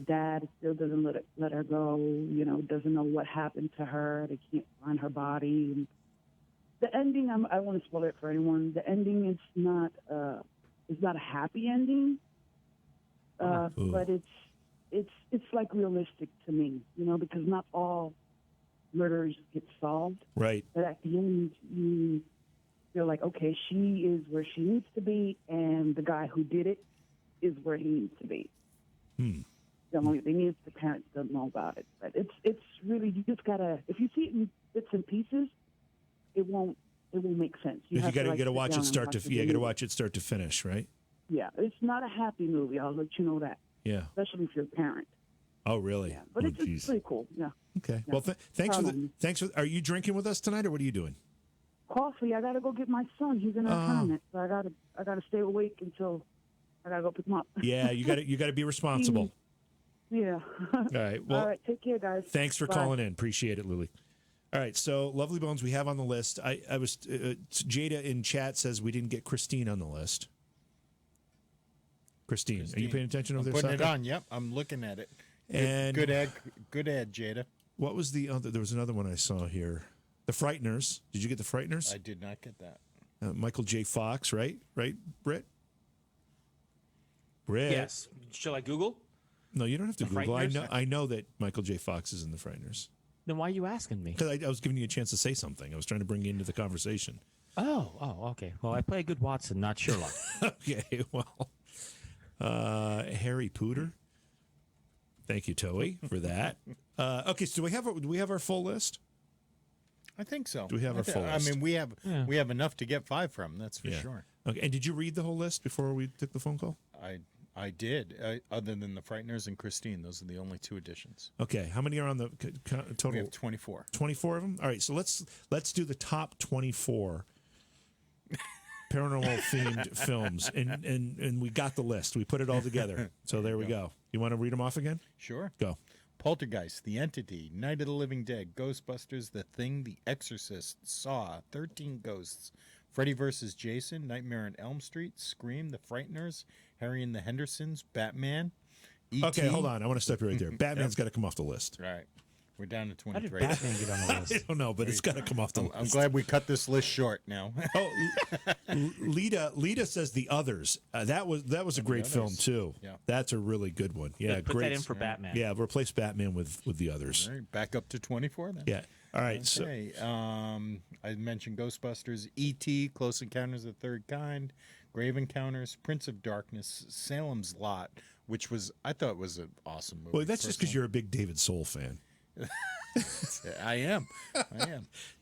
F: dad still doesn't let her go. You know, doesn't know what happened to her. They can't find her body. And the ending, I don't want to spoil it for anyone. The ending is not a happy ending, but it's like realistic to me, you know, because not all murders get solved.
A: Right.
F: But at the end, you feel like, okay, she is where she needs to be, and the guy who did it is where he needs to be. The only thing is the parents don't know about it. But it's really, you just gotta, if you see it in bits and pieces, it won't make sense.
A: You gotta watch it start to gotta watch it start to finish, right?
F: Yeah, it's not a happy movie. I'll let you know that.
A: Yeah.
F: Especially if you're a parent.
A: Oh, really?
F: Yeah, but it's pretty cool. Yeah.
A: Okay.
F: Yeah.
A: Well, thanks for. Are you drinking with us tonight, or what are you doing?
F: Coffee. I gotta go get my son. He's in a tournament, so I gotta stay awake until I gotta go pick him up.
A: Yeah, you gotta be responsible.
F: Yeah.
A: All right. Well,
F: all right. Take care, guys.
A: Thanks for
F: Bye.
A: calling in. Appreciate it, Lily. All right. So, Lovely Bones, we have on the list. I was Jada in chat says we didn't get Christine on the list. Christine. Are you paying attention over
B: I'm
A: there?
B: putting it on. Yep, I'm looking at it.
A: And
B: good ad, Jada.
A: What was the other? There was another one I saw here. The Frighteners. Did you get the Frighteners?
B: I did not get that.
A: Michael J. Fox, right? Right, Britt?
C: Yes. Shall I Google?
A: No, you don't have to
C: The
A: Google.
C: Frighteners?
A: I know that Michael J. Fox is in the Frighteners.
C: Then why are you asking me?
A: Because I was giving you a chance to say something. I was trying to bring you into the conversation.
C: Oh, okay. Well, I play a good Watson, not Sherlock.
A: Okay, well, Harry Pooter. Thank you, Toey, for that. Okay, so do we have our full list?
B: I think so.
A: Do we have our full list?
B: I mean, we have enough to get 5 from. That's for sure.
A: Okay, and did you read the whole list before we took the phone call?
B: I did. Other than the Frighteners and Christine, those are the only 2 additions.
A: Okay, how many are on the total?
B: We have 24.
A: 24 of them. All right, so let's do the top 24 paranormal themed films, and we got the list. We put it all together. So there we go. You want to read them off again?
B: Sure.
A: Go.
B: Poltergeist, The Entity, Night of the Living Dead, Ghostbusters, The Thing, The Exorcist, Saw, 13 Ghosts, Freddy vs. Jason, Nightmare on Elm Street, Scream, The Frighteners, Harry and the Hendersons, Batman, E.T.
A: Okay, hold on. I want to stop you right there. Batman's got to come off the list.
B: Right. We're down to
C: How did
B: 23.
C: Batman get on the list?
A: I don't know, but it's got to come off the list.
B: I'm glad we cut this list short now.
A: Oh, Lita says The Others. That was a great film too.
B: Yeah.
A: That's a really good one. Yeah,
C: Put
A: great.
C: that in for Batman.
A: Yeah, replace Batman with The Others.
B: All right, back up to 24 then.
A: Yeah. All right. So
B: Okay. I mentioned Ghostbusters, E.T., Close Encounters of the Third Kind, Grave Encounters, Prince of Darkness, Salem's Lot, which I thought was an awesome movie.
A: well, that's just because you're a big David Soul fan.
B: I am.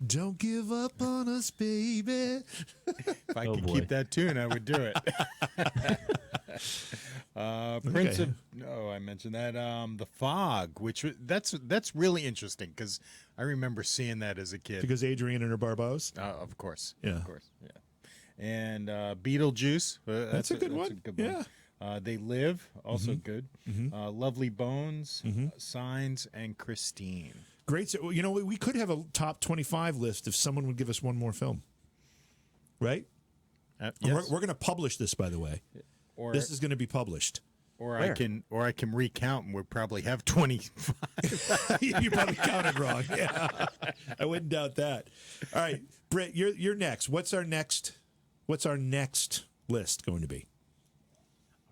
A: Don't give up on us, baby.
B: If I could
C: boy.
B: keep that tune, I would do it. Prince of I mentioned that. The Fog, which that's really interesting because I remember seeing that as a kid.
A: Because Adrienne and her Barbos.
B: Of course,
A: Yeah.
B: of course, yeah. And Beetlejuice,
A: That's a good one. Yeah.
B: They Live, also good. Lovely Bones, Signs, and Christine.
A: Great. So, you know, we could have a top 25 list if someone would give us one more film. Right?
B: Yes.
A: We're going to publish this, by the way.
B: Or
A: This is going to be published.
B: or I can recount, and we'll probably have 25.
A: You probably counted wrong. Yeah, I wouldn't doubt that. All right, Britt, you're next. What's our next list going to be?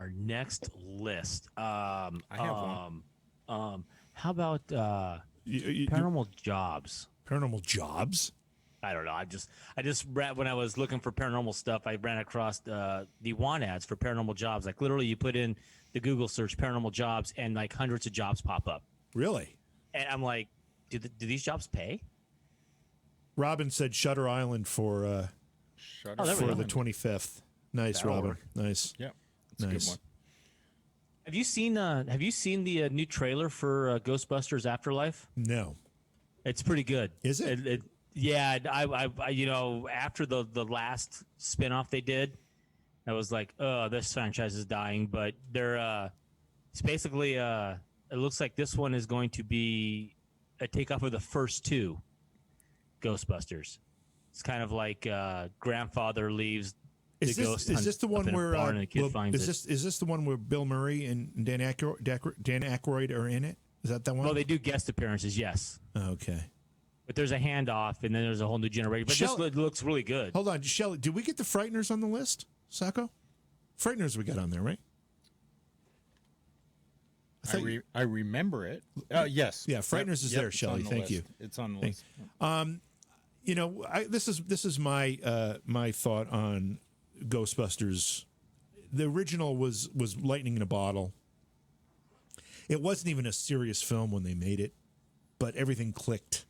C: Our next list.
B: I have one.
C: How about paranormal jobs?
A: Paranormal Jobs.
C: I don't know. I just read when I was looking for paranormal stuff. I ran across the want ads for paranormal jobs. Like literally, you put in the Google search paranormal jobs, and like hundreds of jobs pop up.
A: Really?
C: And I'm like, do these jobs pay?
A: Robin said Shutter Island for
B: Shutter
C: there we
A: for
C: go.
A: the 25th. Nice,
C: That'll
A: Robin.
C: work.
A: Nice.
B: Yeah, it's a
A: Nice.
B: good one.
C: Have you seen the new trailer for Ghostbusters Afterlife?
A: No.
C: It's pretty good.
A: Is it?
C: Yeah, I you know, after the last spinoff they did, I was like, oh, this franchise is dying. But they're it's basically it looks like this one is going to be a takeoff of the first two Ghostbusters. It's kind of like grandfather leaves the ghost.
A: Is this the one where
C: barn and the kid finds
A: is this the one where Bill Murray and Dan Aykroyd are in it? Is that one?
C: Well, they do guest appearances, yes.
A: Okay.
C: But there's a handoff, and then there's a whole new generation. But this looks really good.
A: Hold on, Shelley. Did we get the Frighteners on the list, Sacco? Frighteners we got on there, right?
B: I remember it. Yes.
A: Yeah, Frighteners is there,
B: it's
A: Shelley.
B: on the
A: Thank
B: list.
A: you.
B: It's on the list.
A: You know, this is my my thought on Ghostbusters. The original was lightning in a bottle. It wasn't even a serious film when they made it, but everything clicked.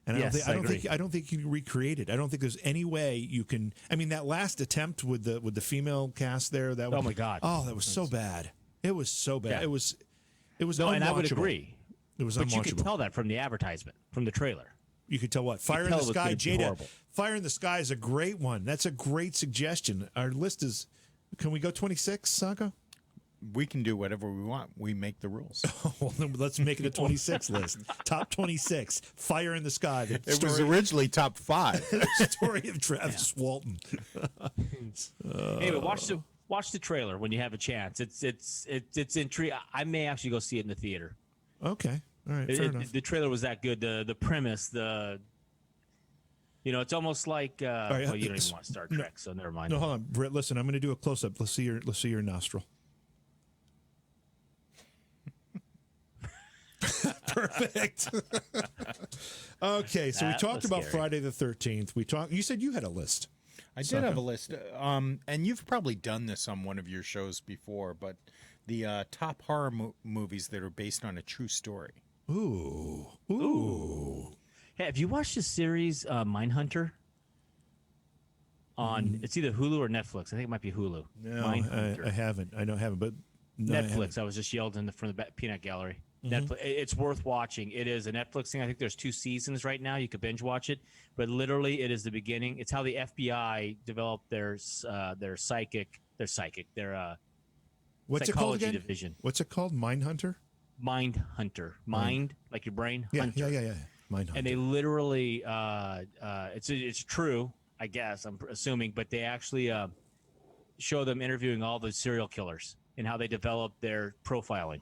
A: And
C: Yes,
A: I don't
C: agree.
A: think you can recreate it. I don't think there's any way you can. I mean, that last attempt with the female cast there. That
C: Oh, my God.
A: Oh, that was so bad. It was so bad.
C: Yeah.
A: It was
C: No, and I would
A: unwatchable.
C: agree.
A: It was
C: But
A: unwatchable.
C: you could tell that from the advertisement, from the trailer.
A: You could tell what? Fire in
C: tell
A: the
C: it was
A: Sky,
C: gonna be
A: Jada.
C: horrible.
A: Fire in the Sky is a great one. That's a great suggestion. Our list is. Can we go 26, Saka?
B: We can do whatever we want. We make the rules.
A: Well, then let's make it a 26 list. Top 26. Fire in the Sky. The
B: It was originally top 5.
A: story of Travis Walton.
C: Anyway, watch the trailer when you have a chance. It's intriguing. I may actually go see it in the theater.
A: Okay. All right. Fair enough.
C: The trailer was that good. The premise, it's almost like
A: right,
C: well, you don't even want Star Trek, so never mind.
A: No, hold on, Britt. Listen, I'm going to do a close up. Let's see your nostril. Perfect. Okay, so we
C: That
A: talked
C: was
A: about
C: scary.
A: Friday the 13th. You said you had a list.
B: I did have a list, and you've probably done this on one of your shows before, but the top horror movies that are based on a true story.
A: Ooh.
C: Hey, have you watched the series Mindhunter? It's either Hulu or Netflix. I think it might be Hulu.
A: No,
C: Mindhunter.
A: I haven't. I haven't, but no, I haven't.
C: Netflix. I was just yelled from the peanut gallery. Netflix. It's worth watching. It is a Netflix thing. I think there's 2 seasons right now. You could binge watch it, but literally, it is the beginning. It's how the FBI developed their psychic, their
A: What's it called
C: psychology
A: again?
C: division.
A: What's it called? Mindhunter?
C: Mindhunter. Mind, like your brain.
A: Yeah,
C: Hunter.
A: yeah. Mindhunter.
C: And they literally, it's true, I guess. I'm assuming, but they actually show them interviewing all the serial killers and how they developed their profiling.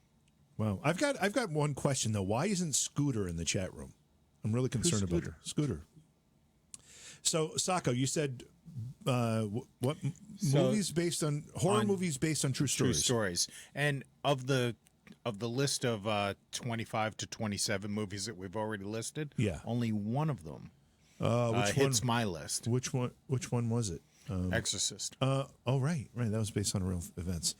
A: Wow. I've got one question though. Why isn't Scooter in the chat room? I'm really concerned about her. Scooter. So, Sako, you said what movies based on horror movies based on true stories?
B: True stories. And of the list of 25 to 27 movies that we've already listed,
A: Yeah.
B: only one of them
A: Which
B: hits
A: one?
B: my list.
A: Which one was it?
B: Exorcist.
A: Oh, right. That was based on real events.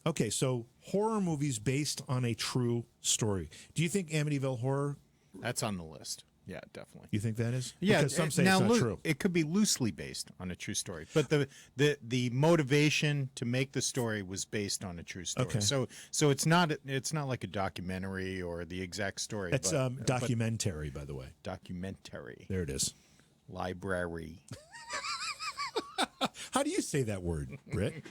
A: Okay, so horror movies based on a true story. Do you think Amityville Horror?
B: That's on the list. Yeah, definitely.
A: You think that is?
B: Yeah,
A: because some say
B: now
A: it's not true.
B: It could be loosely based on a true story, but the motivation to make the story was based on a true story.
A: Okay.
B: So it's not like a documentary or the exact story.
A: It's
B: but
A: documentary, by the way.
B: documentary.
A: There it is.
B: Library.
A: How do you say that word, Britt?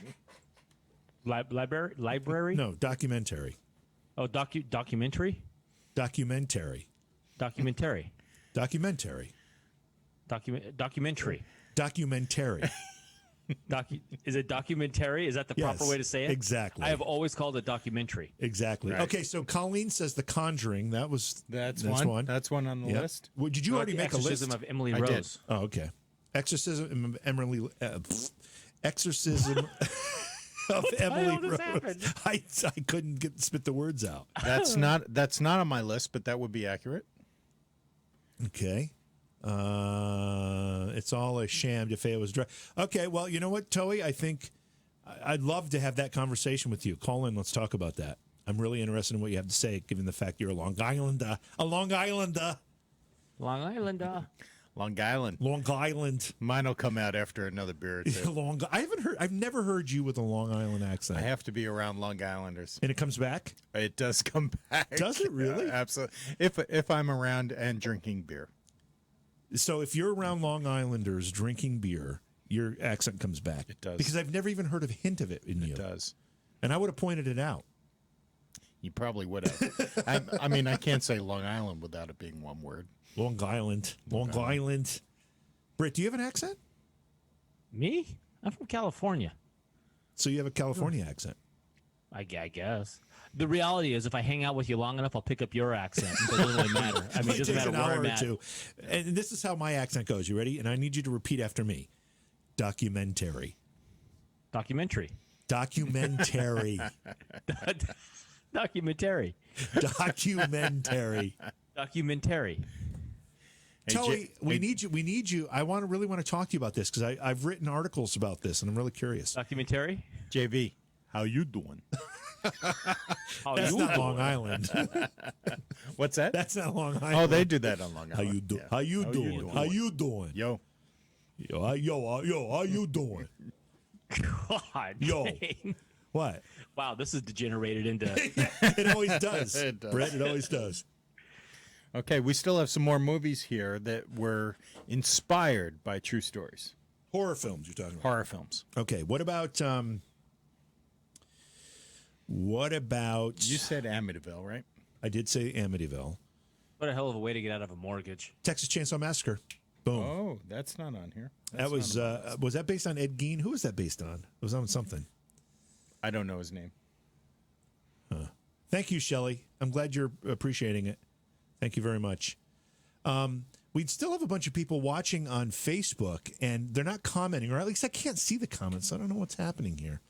C: Library?
A: No, documentary.
C: Oh, documentary?
A: Documentary.
C: Documentary.
A: Documentary.
C: Documentary.
A: Documentary.
C: Is it documentary? Is that the proper
A: Yes,
C: way to say it?
A: exactly.
C: I have always called it documentary.
A: Exactly.
B: Right.
A: Okay, so Colleen says The Conjuring. That's one.
B: That's one on the
A: Yep.
B: list.
A: Well, did you already
C: The
A: make a
C: Exorcism
A: list?
C: of Emily
B: I
C: Rose.
B: did.
A: Oh, okay. Exorcism of Emily. Exorcism of Emily
C: hell
A: Rose.
C: just happened?
A: I couldn't spit the words out.
B: That's not on my list, but that would be accurate.
A: Okay. It's all a sham. DeFeo was dry. Okay, well, you know what, Toei? I think I'd love to have that conversation with you. Call in. Let's talk about that. I'm really interested in what you have to say, given the fact you're a Long Islander. A Long Islander.
C: Long Island.
B: Long Island.
A: Long Island.
B: Mine will come out after another beer or two.
A: I've never heard you with a Long Island accent.
B: I have to be around Long Islanders.
A: And it comes back?
B: It does come back.
A: Does it really?
B: Absolutely. If I'm around and drinking beer.
A: So if you're around Long Islanders drinking beer, your accent comes back.
B: It does.
A: Because I've never even heard a hint of it in you.
B: It does.
A: And I would have pointed it out.
B: You probably would have. I mean, I can't say Long Island without it being one word.
A: Long Island. Long Island. Britt, do you have an accent?
C: Me? I'm from California.
A: So you have a California accent.
C: I guess. The reality is, if I hang out with you long enough, I'll pick up your accent. So it doesn't really matter. I mean, it doesn't
A: takes
C: matter
A: an
C: where
A: hour
C: I'm
A: or
C: at.
A: two. And this is how my accent goes. You ready? And I need you to repeat after me. Documentary.
C: Documentary.
A: Documentary.
C: Documentary.
A: Documentary.
C: Documentary.
A: Toey, we need you. I really want to talk to you about this because I've written articles about this and I'm really curious.
C: Documentary.
B: JV, how you doing?
C: How
A: That's
C: you
A: not
C: doing?
A: Long Island.
B: What's that?
A: That's not Long Island.
B: Oh, they do that on Long Island.
A: How you do?
B: Yeah.
A: How you doing? How you doing?
B: Yo.
A: Yo, how you doing?
C: God.
A: Yo.
C: dang.
A: What?
C: Wow, this is degenerated into.
A: It always does.
B: It does.
A: Brett, it always does.
B: Okay, we still have some more movies here that were inspired by true stories.
A: Horror films you're talking about.
B: Horror films.
A: Okay, what about
B: You said Amityville, right?
A: I did say Amityville.
C: What a hell of a way to get out of a mortgage.
A: Texas Chainsaw Massacre. Boom.
B: Oh, that's not on here.
A: That was that based on Ed Gein? Who was that based on? It was on something.
B: I don't know his name.
A: Thank you, Shelley. I'm glad you're appreciating it. Thank you very much. We still have a bunch of people watching on Facebook, and they're not commenting, or at least I can't see the comments. So I don't know what's happening here.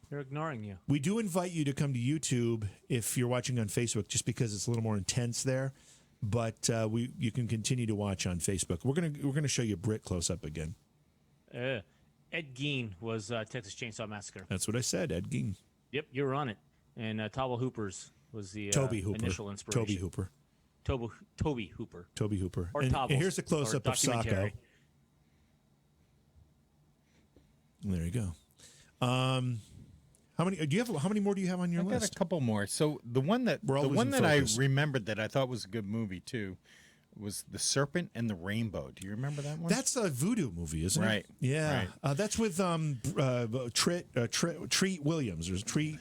C: They're ignoring you.
A: We do invite you to come to YouTube if you're watching on Facebook, just because it's a little more intense there. But you can continue to watch on Facebook. We're gonna show you Britt close up again.
C: Ed Gein was Texas Chainsaw Massacre.
A: That's what I said, Ed Gein.
C: Yep, you were on it. And Tobble Hooper's was the
A: Toby Hooper.
C: initial inspiration.
A: Toby Hooper.
C: Toby Hooper.
A: Toby Hooper.
C: Or
A: and
C: Tobble's,
A: here's a close up
C: or
A: of Sacco.
C: documentary.
A: There you go. How many more do you have on your
B: I got
A: list?
B: a couple more. So the one that
A: We're always in
B: I
A: focus.
B: remembered that I thought was a good movie too was The Serpent and the Rainbow. Do you remember that one?
A: That's a voodoo movie, isn't
B: Right,
A: it? Yeah.
B: right.
A: That's with Treat Williams. There's Treat.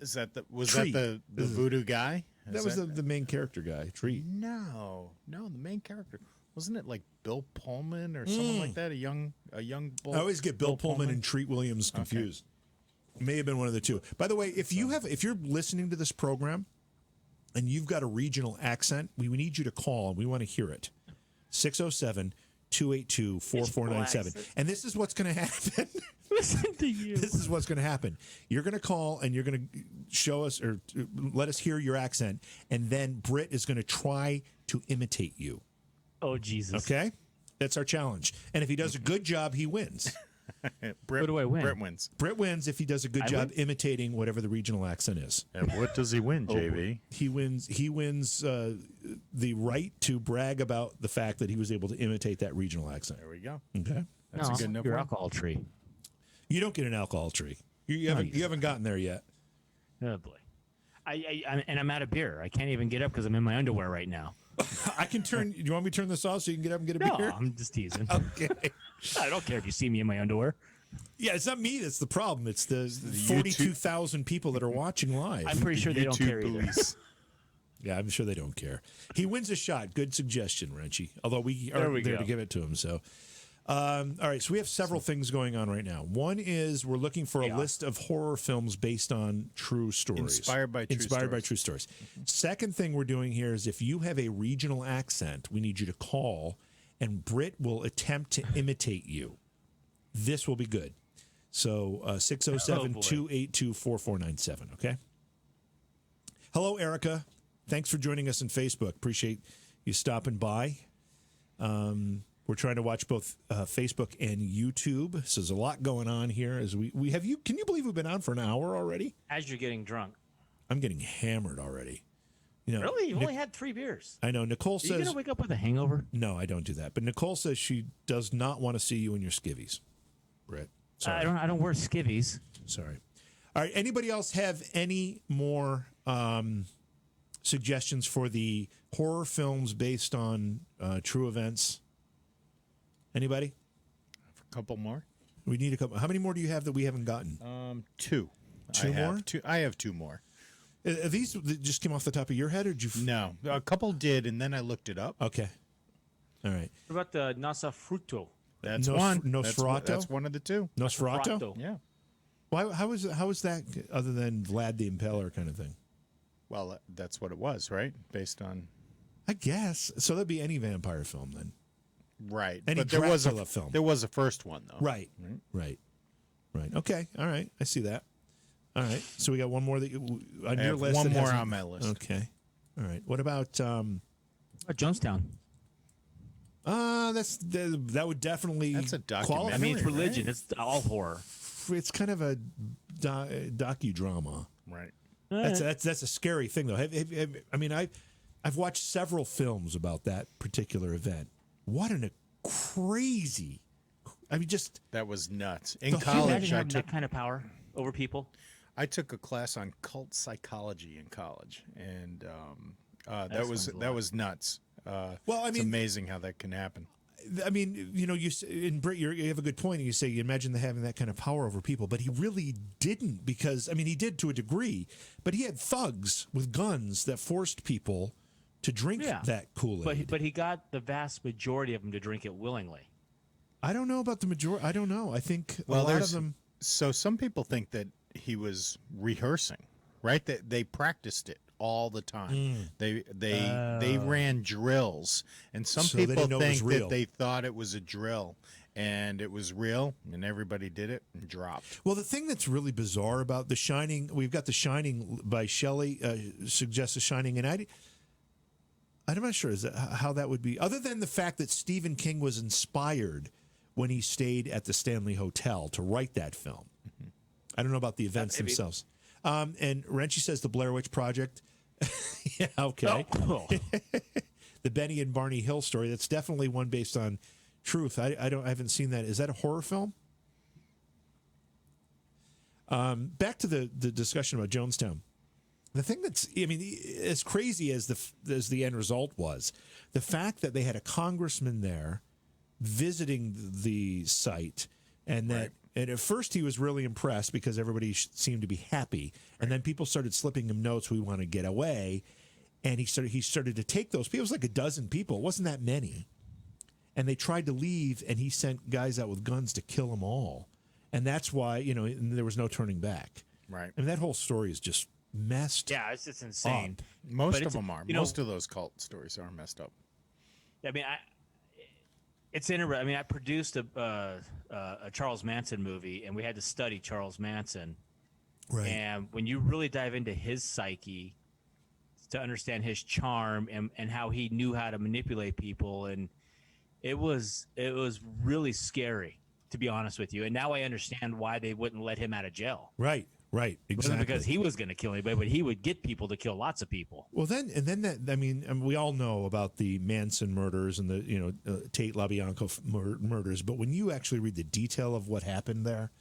B: Is that the
A: Treat.
B: the voodoo guy?
A: That was the main character guy. Treat.
B: No, the main character. Wasn't it like Bill Pullman or someone like that? A young
A: I always get Bill Pullman and Treat Williams confused. May have been one of the two. By the way, if you're listening to this program and you've got a regional accent, we need you to call and we want to hear it. 607-282-4497. And this is what's going to happen.
C: Listen to you.
A: This is what's going to happen. You're going to call and you're going to show us or let us hear your accent, and then Britt is going to try to imitate you.
C: Oh, Jesus.
A: Okay? That's our challenge. And if he does a good job, he wins.
B: Brett,
C: What do I win?
B: Brett wins.
A: Britt wins if he does a good job imitating whatever the regional accent is.
B: And what does he win, JV?
A: He wins the right to brag about the fact that he was able to imitate that regional accent.
B: There we go.
A: Okay?
B: That's a good enough
C: your
B: one.
C: alcohol tree.
A: You don't get an alcohol tree. You haven't gotten there yet.
C: Oh, boy. I'm out of beer. I can't even get up because I'm in my underwear right now.
A: I can turn. Do you want me to turn this off so you can get up and get a
C: No,
A: beer?
C: I'm just teasing.
A: Okay.
C: I don't care if you see me in my underwear.
A: Yeah, it's not me that's the problem. It's the 42,000 people that are watching live.
C: I'm pretty sure they don't care either.
A: Yeah, I'm sure they don't care. He wins a shot. Good suggestion, Wrenchy. Although we aren't there to give it to him. So, all right. So we have several things going on right now. One is we're looking for a list of horror films based on true stories.
B: Inspired by true
A: stories. Second thing we're doing here is if you have a regional accent, we need you to call, and Britt will attempt to imitate you. This will be good. So 607-282-4497, okay? Hello, Erica. Thanks for joining us on Facebook. Appreciate you stopping by. We're We're trying to watch both Facebook and YouTube. So there's a lot going on here. As we have you. Can you believe we've been on for an hour already?
C: As you're getting drunk.
A: I'm getting hammered already. You know,
C: Really? You've only had 3 beers.
A: I know. Nicole
C: Are you
A: says.
C: going to wake up with a hangover?
A: No, I don't do that. But Nicole says she does not want to see you in your skivvies. Brett. Sorry.
C: I don't wear skivvies.
A: Sorry. All right. Anybody else have any more suggestions for the horror films based on true events? Anybody?
B: A couple more.
A: We need a couple. How many more do you have that we haven't gotten?
B: 2.
A: Two more?
B: I have 2 more.
A: Are these that just came off the top of your head, or did you?
B: No, a couple did, and then I looked it up.
A: Okay. All right.
C: What about the Nosferatu?
B: That's one.
A: Nosferatu?
B: That's one of the 2.
A: Nosferatu?
B: Yeah.
A: Why? How is that other than Vlad the Impaler kind of thing?
B: Well, that's what it was, right? Based on.
A: I guess so. That'd be any vampire film then.
B: Right.
A: Any
B: but there was
A: Dracula film.
B: There was a first one though.
A: Right. Okay. All right. I see that. All right. So we got one more that on
B: I
A: your
B: have
A: list.
B: one
A: that
B: more
A: hasn't-
B: on my list.
A: Okay. All right. What about?
C: Jonestown.
A: That would definitely.
B: That's a
A: qualify.
B: documentary.
C: I mean, it's
B: Right.
C: religion. It's all horror.
A: It's kind of a docudrama.
B: Right.
A: That's a scary thing though. I mean, I've watched several films about that particular event. What a crazy! I mean, just
B: That was nuts. In
A: The whole-
C: Can you
B: college,
C: imagine
B: I
C: having
B: took
C: that kind of power over people?
B: I took a class on cult psychology in college, and that
C: sounds a lot.
B: was nuts.
A: Well, I
B: it's
A: mean-
B: amazing how that can happen.
A: I mean, you know, you have a good point. You say you imagine having that kind of power over people, but he really didn't because I mean, he did to a degree, but he had thugs with guns that forced people to drink
C: Yeah.
A: that Kool-Aid.
C: But he got the vast majority of them to drink it willingly.
A: I don't know about the majority. I don't know. I think
B: Well,
A: a lot of
B: there's
A: them.
B: so some people think that he was rehearsing, right? That they practiced it all the time. They ran drills, and some
A: So they
B: people
A: didn't know it was
B: think
A: real.
B: that they thought it was a drill, and it was real, and everybody did it and dropped.
A: Well, the thing that's really bizarre about The Shining, we've got The Shining by Shelley, suggests The Shining, and I'm not sure how that would be, other than the fact that Stephen King was inspired when he stayed at the Stanley Hotel to write that film. I don't know about the events
C: maybe.
A: themselves. And Renchi says the Blair Witch Project. Yeah, okay.
C: Oh.
A: The Benny and Barney Hill story. That's definitely one based on truth. I haven't seen that. Is that a horror film? Back to the discussion about Jonestown. The thing that's, I mean, as crazy as the end result was, the fact that they had a congressman there visiting the site, and that, and at first he was really impressed because everybody seemed to be happy, and then people started slipping him notes. We want to get away, and he started to take those people. It was like a dozen people. It wasn't that many, and they tried to leave, and he sent guys out with guns to kill them all, and that's why there was no turning back.
B: Right.
A: I mean, that whole story is just messed.
C: Yeah, it's just insane.
A: Up.
B: Most
C: But
B: of
C: it's-
B: them are.
C: you know-
B: Most of those cult stories are messed up.
C: I mean, it's interesting. I mean, I produced a Charles Manson movie, and we had to study Charles Manson.
A: Right.
C: And when you really dive into his psyche to understand his charm and how he knew how to manipulate people, and it was really scary, to be honest with you. And now I understand why they wouldn't let him out of jail.
A: Right.
C: It
A: Exactly.
C: wasn't because he was going to kill anybody, but he would get people to kill lots of people.
A: Well, then I mean, we all know about the Manson murders and the Tate LaBianca murders, but when you actually read the detail of what happened there,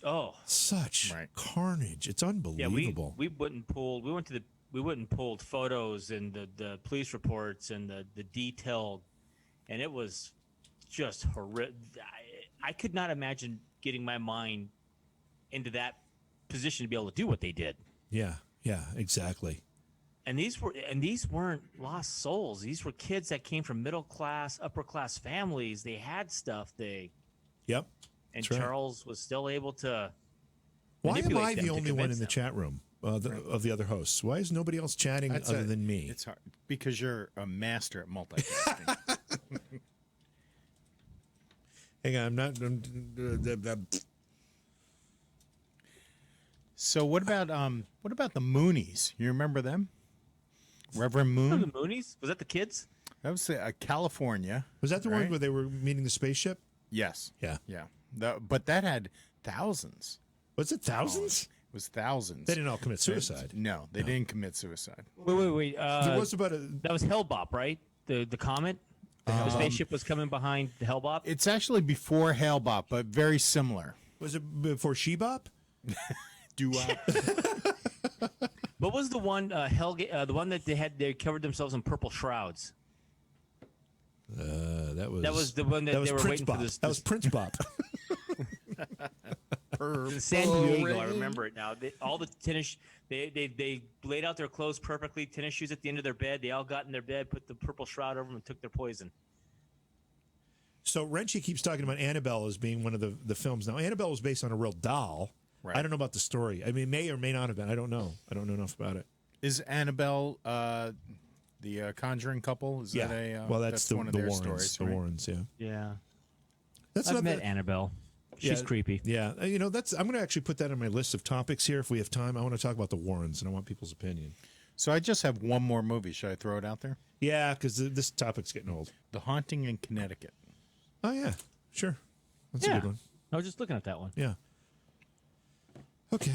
C: Oh,
A: such
B: Right.
A: carnage! It's
C: yeah.
A: unbelievable.
C: We went and pulled photos and the police reports and the detailed, and it was just horrific. I could not imagine getting my mind into that position to be able to do what they did.
A: Yeah, exactly.
C: And these weren't lost souls. These were kids that came from middle class, upper class families. They had stuff.
A: Yep.
C: And
A: That's right.
C: Charles was still able to.
A: Why am
C: manipulate
A: I
C: them
A: the
C: to
A: only one in
C: convince
A: the
C: them.
A: chat room of the other hosts? Why is nobody else chatting other than me?
B: It's hard because you're a master at multitasking.
A: Hang on, I'm not.
B: So what about the Moonies? You remember them? Reverend
C: Oh,
B: Moon?
C: the Moonies? Was that the kids?
B: That was California.
A: Was that the one
B: right?
A: where they were meeting the spaceship?
B: Yes.
A: Yeah.
B: Yeah. But that had thousands.
A: Was it thousands?
B: It was thousands.
A: They didn't all commit suicide.
B: No, they didn't commit suicide.
C: Wait.
A: There was about a.
C: That was Hellbop, right? The comet. The spaceship was coming behind the Hellbop.
B: It's actually before Hale-Bop, but very similar.
A: Was it before Shebop?
C: What was the one the one that they covered themselves in purple shrouds?
A: That
C: was the one that
A: was
C: they were
A: Prince
C: waiting
A: Bop.
C: for this.
A: That was Prince Bop.
C: In San Diego, I remember it now. All the tennis, they laid out their clothes perfectly. Tennis shoes at the end of their bed. They all got in their bed, put the purple shroud over them, and took their poison.
A: So Renchi keeps talking about Annabelle as being one of the films. Now Annabelle was based on a real doll.
B: Right.
A: I don't know about the story. I mean, it may or may not have been. I don't know. I don't know enough about it.
B: Is Annabelle the Conjuring couple? Is that a
A: well, that's the
B: one of
A: the
B: their
A: Warrens.
B: stories?
A: The
B: Right?
A: Warrens, yeah.
C: Yeah,
A: That's
C: I've
A: not
C: met
A: that-
C: Annabelle. She's
A: Yeah,
C: creepy.
A: Yeah, I'm going to actually put that on my list of topics here. If we have time, I want to talk about the Warrens, and I want people's opinion.
B: So I just have one more movie. Should I throw it out there?
A: Yeah, because this topic's getting old.
B: The Haunting in Connecticut.
A: Oh yeah, sure. That's a
C: Yeah.
A: good one.
C: I was just looking at that one.
A: Yeah. Okay.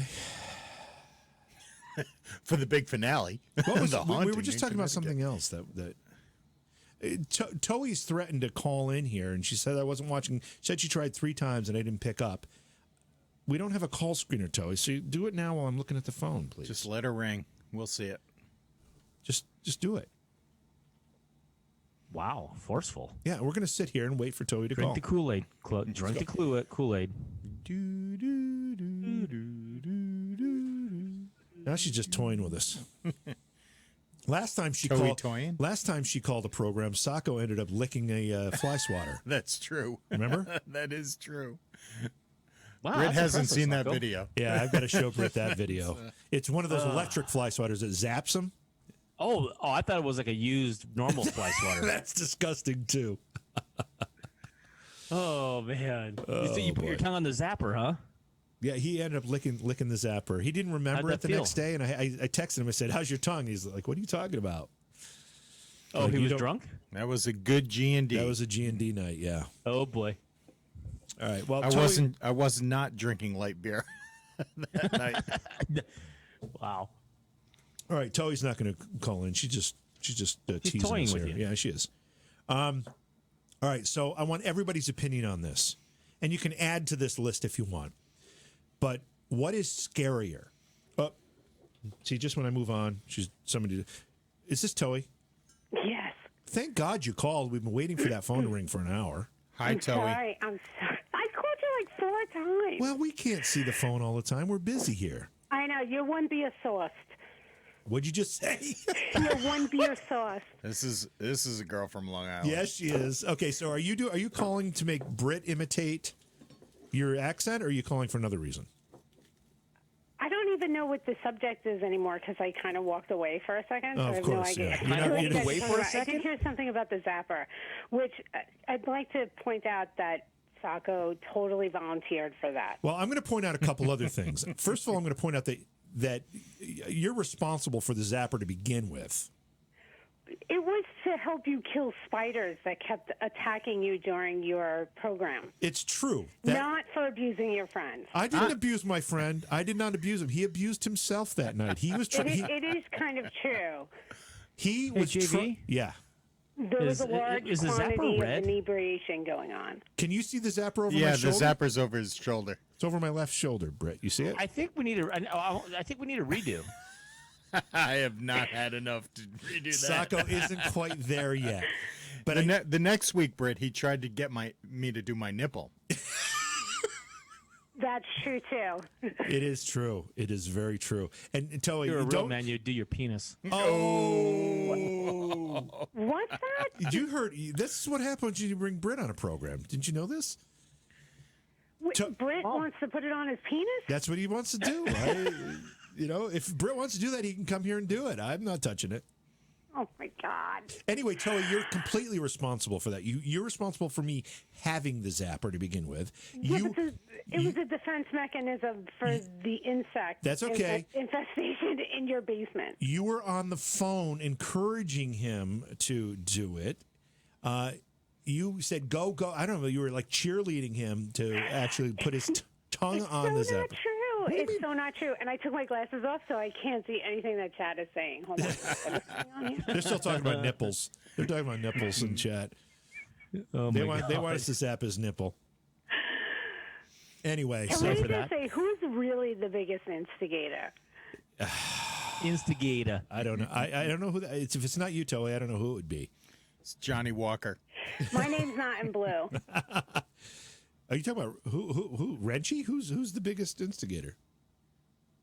B: For the big finale.
A: What was
B: The
A: we
B: Haunting
A: were just
B: in
A: talking about
B: Connecticut.
A: something else that Toey's threatened to call in here, and she said I wasn't watching. She said she tried 3 times and I didn't pick up. We don't have a call screener, Toey, so you do it now while I'm looking at the phone, please.
B: Just let her ring. We'll see it.
A: Just do it.
C: Wow, forceful.
A: Yeah, we're gonna sit here and wait for Toey to
C: Drink
A: call.
C: the Kool-Aid. Drink the Kool-Aid.
A: Now she's just toying with us. Last time she
B: Toey
A: called.
B: toying?
A: Last time she called the program, Sacco ended up licking a fly swatter.
B: That's true.
A: Remember?
B: That is true.
C: Wow,
B: Britt
C: that's
B: hasn't
C: impressive,
B: seen that
C: Sacco.
B: video.
A: Yeah, I've got to show Britt that video. It's one of those electric fly swatters that zaps them.
C: Oh, I thought it was like a used normal fly swatter.
A: That's disgusting too.
C: Oh man! You put your
A: boy.
C: tongue on the zapper, huh?
A: Yeah, he ended up licking the zapper. He didn't remember
C: How'd
A: it
C: that
A: the
C: feel?
A: next day, and I texted him. I said, "How's your tongue?" He's like, "What are you talking about?"
C: Oh,
A: Like,
C: he
A: you
C: was
A: don't-
C: drunk.
B: That was a good G&D.
A: That was a G&D night. Yeah.
C: Oh boy!
A: All right. Well,
B: I was not drinking light beer that night.
C: Wow.
A: All right, Toey's not going to call in. She's just teasing
C: toying
A: us
C: with
A: here.
C: you.
A: Yeah, she is. All right, so I want everybody's opinion on this, and you can add to this list if you want. But what is scarier? See, just when I move on, somebody. Is this Toey?
F: Yes.
A: Thank God you called. We've been waiting for that phone to ring for an hour.
B: Hi,
F: I'm
B: Toey.
F: sorry. I'm sorry. I called you like 4 times.
A: Well, we can't see the phone all the time. We're busy here.
F: I know. You're one beer sauced.
A: What'd you just say?
F: You're one beer sauced.
B: This is a girl from Long Island.
A: Yes, she is. Okay, so are you calling to make Britt imitate your accent, or are you calling for another reason?
F: I don't even know what the subject is anymore because I kind of walked away for a second.
A: Oh,
F: so
A: of
F: I have
A: course,
F: no idea.
A: yeah.
C: Kind of walked away for a
F: I
C: second?
F: did hear something about the zapper, which I'd like to point out that Sacco totally volunteered for that.
A: Well, I'm going to point out a couple other things. First of all, I'm going to point out that you're responsible for the zapper to begin with.
F: It was to help you kill spiders that kept attacking you during your program,
A: It's true.
F: not for abusing your friends.
A: I didn't abuse my friend. I did not abuse him. He abused himself that night. He was trying.
F: It is kind of true.
A: He was
C: JV?
A: trying. Yeah.
F: There was a
C: Is-
F: large
C: is the zapper
F: quantity
C: red?
F: of inebriation going on.
A: Can you see the zapper over
B: Yeah,
A: my
B: the
A: shoulder?
B: zapper's over his shoulder.
A: It's over my left shoulder, Brett. You see it?
C: I think we need a. I think we need a redo.
B: I have not had enough to redo that.
A: Sacco isn't quite there yet. But
B: the next week, Britt, he tried to get me to do my nipple.
F: That's true too.
A: it is true. It is very true. And Toey,
C: You're a real
A: don't.
C: man. You do your penis.
A: Oh.
F: What's that?
A: You heard? This is what happens when you bring Britt on a program. Didn't you know this?
F: Britt wants to put it on his penis?
A: That's what he wants to do. If Britt wants to do that, he can come here and do it. I'm not touching it.
F: Oh my God.
A: Anyway, Toey, you're completely responsible for that. You're responsible for me having the zapper to begin with.
F: Yeah, but
G: It was a defense mechanism for the insect.
A: That's okay.
G: Infestation in your basement.
A: You were on the phone encouraging him to do it. You said, go. I don't know. You were like cheerleading him to actually put his tongue on this
G: Not
A: episode.
G: true. It's so not true. And I took my glasses off so I can't see anything that chat is saying. Hold on. What's going on here?
A: They're still talking about nipples. They're talking about nipples in chat.
C: Oh
A: They
C: my
A: want us to zap his nipple. Anyway,
G: Can
A: so
G: we
C: for
G: just
C: that.
G: say who's really the biggest instigator?
C: Instigator.
A: I don't know. I don't know who. If it's not you, Toei, I don't know who it would be.
B: It's Johnny Walker.
G: My name's not in blue.
A: Are you talking about who? Renchi? Who's the biggest instigator?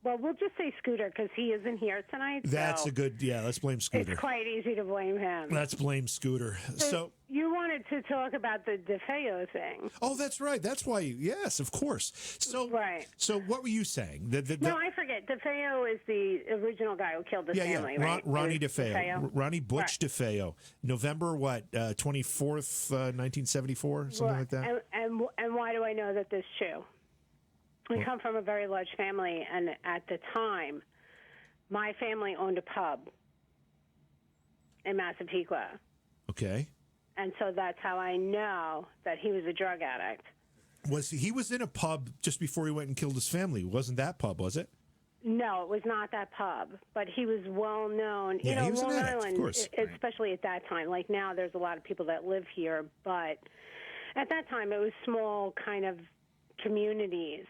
G: Well, we'll just say Scooter because he isn't here tonight.
A: That's
G: so
A: a good. Yeah, let's blame Scooter.
G: It's quite easy to blame him.
A: Let's blame Scooter. So.
G: You wanted to talk about the DeFeo thing.
A: Oh, that's right. That's why. Yes, of course. So,
G: Right.
A: So, what were you saying?
G: No, I forget. DeFeo is the original guy who killed his family, right?
A: Ronnie
G: It was
A: DeFeo. Ronnie Butch DeFeo. November 24th, 1974, something like that.
G: And why do I know that this is true? We come from a very large family, and at the time, my family owned a pub in Massapequa.
A: Okay.
G: And so that's how I know that he was a drug addict.
A: He was in a pub just before he went and killed his family? It wasn't that pub, was it?
G: No, it was not that pub, but he was well known.
A: Yeah, he was an
G: Long
A: addict, of
G: Island,
A: course.
G: especially at that time. Like now, there's a lot of people that live here, but at that time, it was small kind of communities.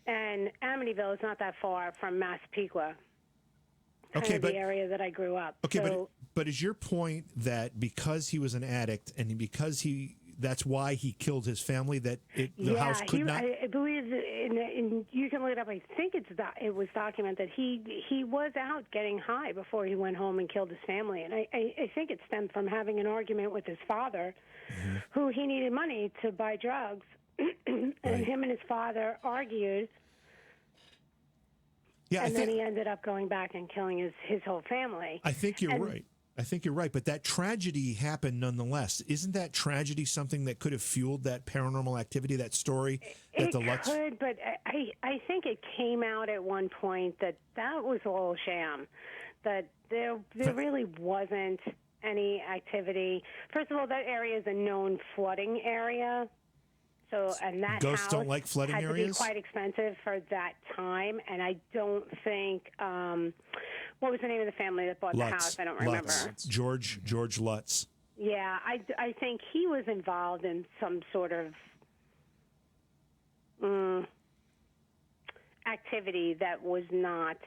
G: And Amityville is not that far from Massapequa. The area that I grew up.
A: Okay,
G: so,
A: but is your point that because he was an addict and because that's why he killed his family, that the house could not?
G: I believe, and you can look it up. I think it was documented. He was out getting high before he went home and killed his family, and I think it stemmed from having an argument with his father, who he needed money to buy drugs, and him and his father argued.
A: Yeah,
G: and then he ended up going back and killing his whole family.
A: I think you're right. I think you're right. But that tragedy happened nonetheless. Isn't that tragedy something that could have fueled that paranormal activity, that story?
G: It could, but I think it came out at one point that was all sham, that there really wasn't any activity. First of all, that area is a known flooding area. So, and that
A: ghosts
G: house
A: don't like flooding
G: had
A: areas?
G: to be quite expensive for that time, and I don't think. What was the name of the family that bought
A: Lutz.
G: the house? I don't remember.
A: Lutz. George Lutz.
G: Yeah, I think he was involved in some sort of activity that was not.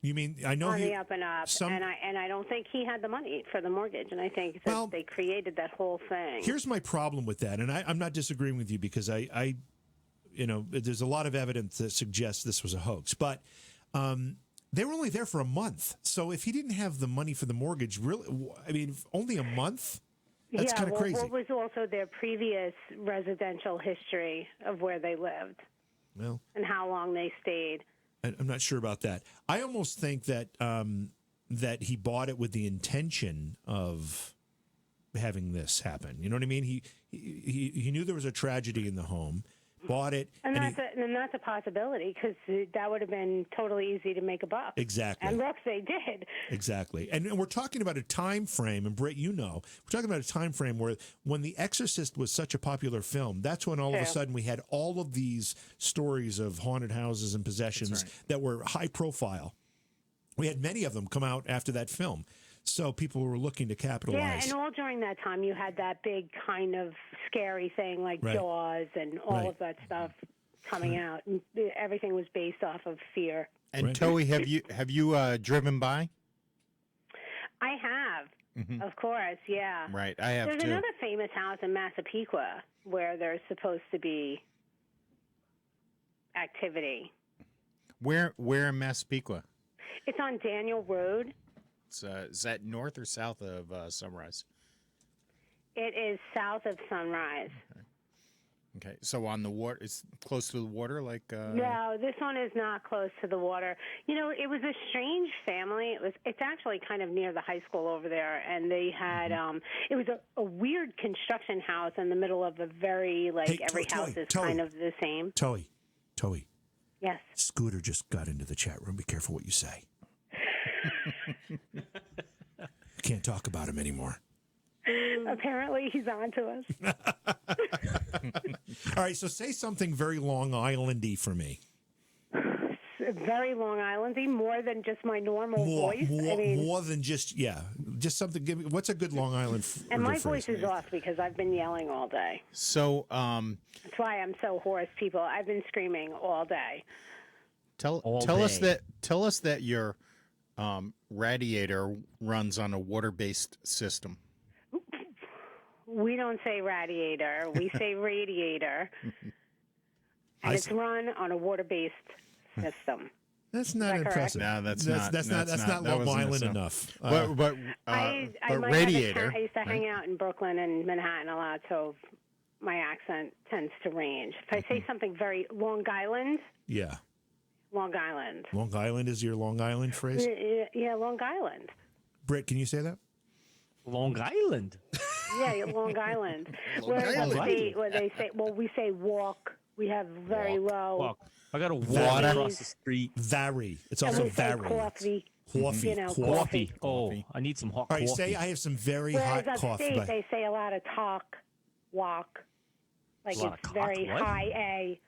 A: You mean I know
G: on the up and up, and I don't think he had the money for the mortgage, and I think that they created that whole thing.
A: Here's my problem with that, and I'm not disagreeing with you because I there's a lot of evidence that suggests this was a hoax, but they were only there for a month. So if he didn't have the money for the mortgage, really, I mean, only a month. That's kind of crazy.
G: What was also their previous residential history of where they lived, and how long they stayed.
A: I'm not sure about that. I almost think that that he bought it with the intention of having this happen. You know what I mean? He knew there was a tragedy in the home, bought it,
G: and that's a possibility because that would have been totally easy to make a buck.
A: Exactly.
G: And look, they did.
A: Exactly. And we're talking about a time frame, and Britt, we're talking about a time frame where when The Exorcist was such a popular film, that's when all of a sudden we had all of these stories of haunted houses and possessions that were high profile. We had many of them come out after that film. So people were looking to capitalize.
G: Yeah, and all during that time you had that big kind of scary thing like Jaws and all of that stuff coming out. And everything was based off of fear.
B: And Toei, have you driven by?
G: I have, of course, yeah.
B: Right, I have
G: There's
B: too.
G: another famous house in Massapequa where there's supposed to be activity.
B: Where in Massapequa?
G: It's on Daniel Road.
B: Is that north or south of Sunrise?
G: It is south of Sunrise.
B: Okay, so on the water, it's close to the water, like.
G: No, this one is not close to the water. You know, it was a strange family. It's actually kind of near the high school over there, and they had it was a weird construction house in the middle of a very every house is kind of the same.
A: Toey.
G: Yes.
A: Scooter just got into the chat room. Be careful what you say. Can't talk about him anymore.
G: Apparently, he's on to us.
A: All right, so say something very Long Island-y for me.
G: Very Long Island-y, more than just my normal voice.
A: More than just something. Give me what's a good Long Island.
G: And my voice is off because I've been yelling all day.
B: So
G: that's why I'm so hoarse, people. I've been screaming all day.
B: Tell us that your radiator runs on a water-based system.
G: We don't say radiator. We say radiator. And it's run on a water-based system.
A: That's not impressive.
B: No, that's
A: not Long Island enough.
B: But radiator.
G: I used to hang out in Brooklyn and Manhattan a lot, so my accent tends to range. If I say something very Long Island.
A: Yeah.
G: Long Island.
A: Long Island is your Long Island phrase?
G: Yeah, Long Island.
A: Britt, can you say that?
C: Long Island.
G: Yeah, Long Island. Where they say, we say walk. We have very low.
C: Walk. I got to walk across the street.
A: Vary. It's also vary.
G: Coffee.
A: Coffee.
G: You know,
C: Coffee. Oh, I need some hot coffee.
A: All right, say I have some very
G: Whereas
A: hot coffee.
G: Whereas they say a lot of talk, walk. Like it's very high A.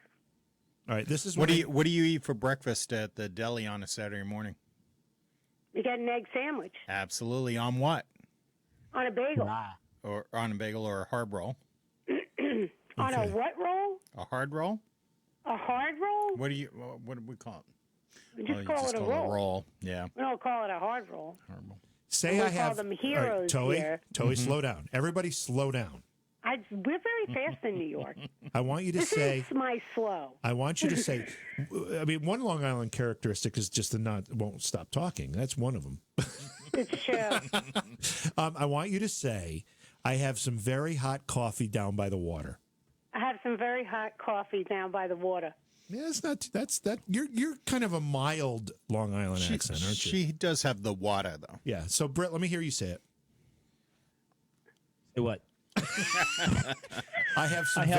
A: All right, this is
B: what do you eat for breakfast at the deli on a Saturday morning?
G: You get an egg sandwich.
B: Absolutely. On what?
G: On a bagel.
B: Or on a bagel or a hard roll.
G: On a what roll?
B: A hard roll?
G: A hard roll?
B: What do we call it?
G: We just call it a roll.
B: Yeah.
G: We don't call it a hard roll.
B: Hard roll.
A: Say
G: we
A: I have
G: call them heroes here.
A: Toey, slow down. Everybody slow down.
G: We're very fast in New York.
A: I want you to say.
G: This is my slow.
A: I want you to say. I mean, one Long Island characteristic is just the won't stop talking. That's one of them.
G: It's true.
A: I want you to say, I have some very hot coffee down by the water.
G: I have some very hot coffee down by the water.
A: Yeah, you're kind of a mild Long Island accent, aren't you?
B: She does have the water though.
A: Yeah. So Britt, let me hear you say it.
C: Say what?
A: I have some
G: He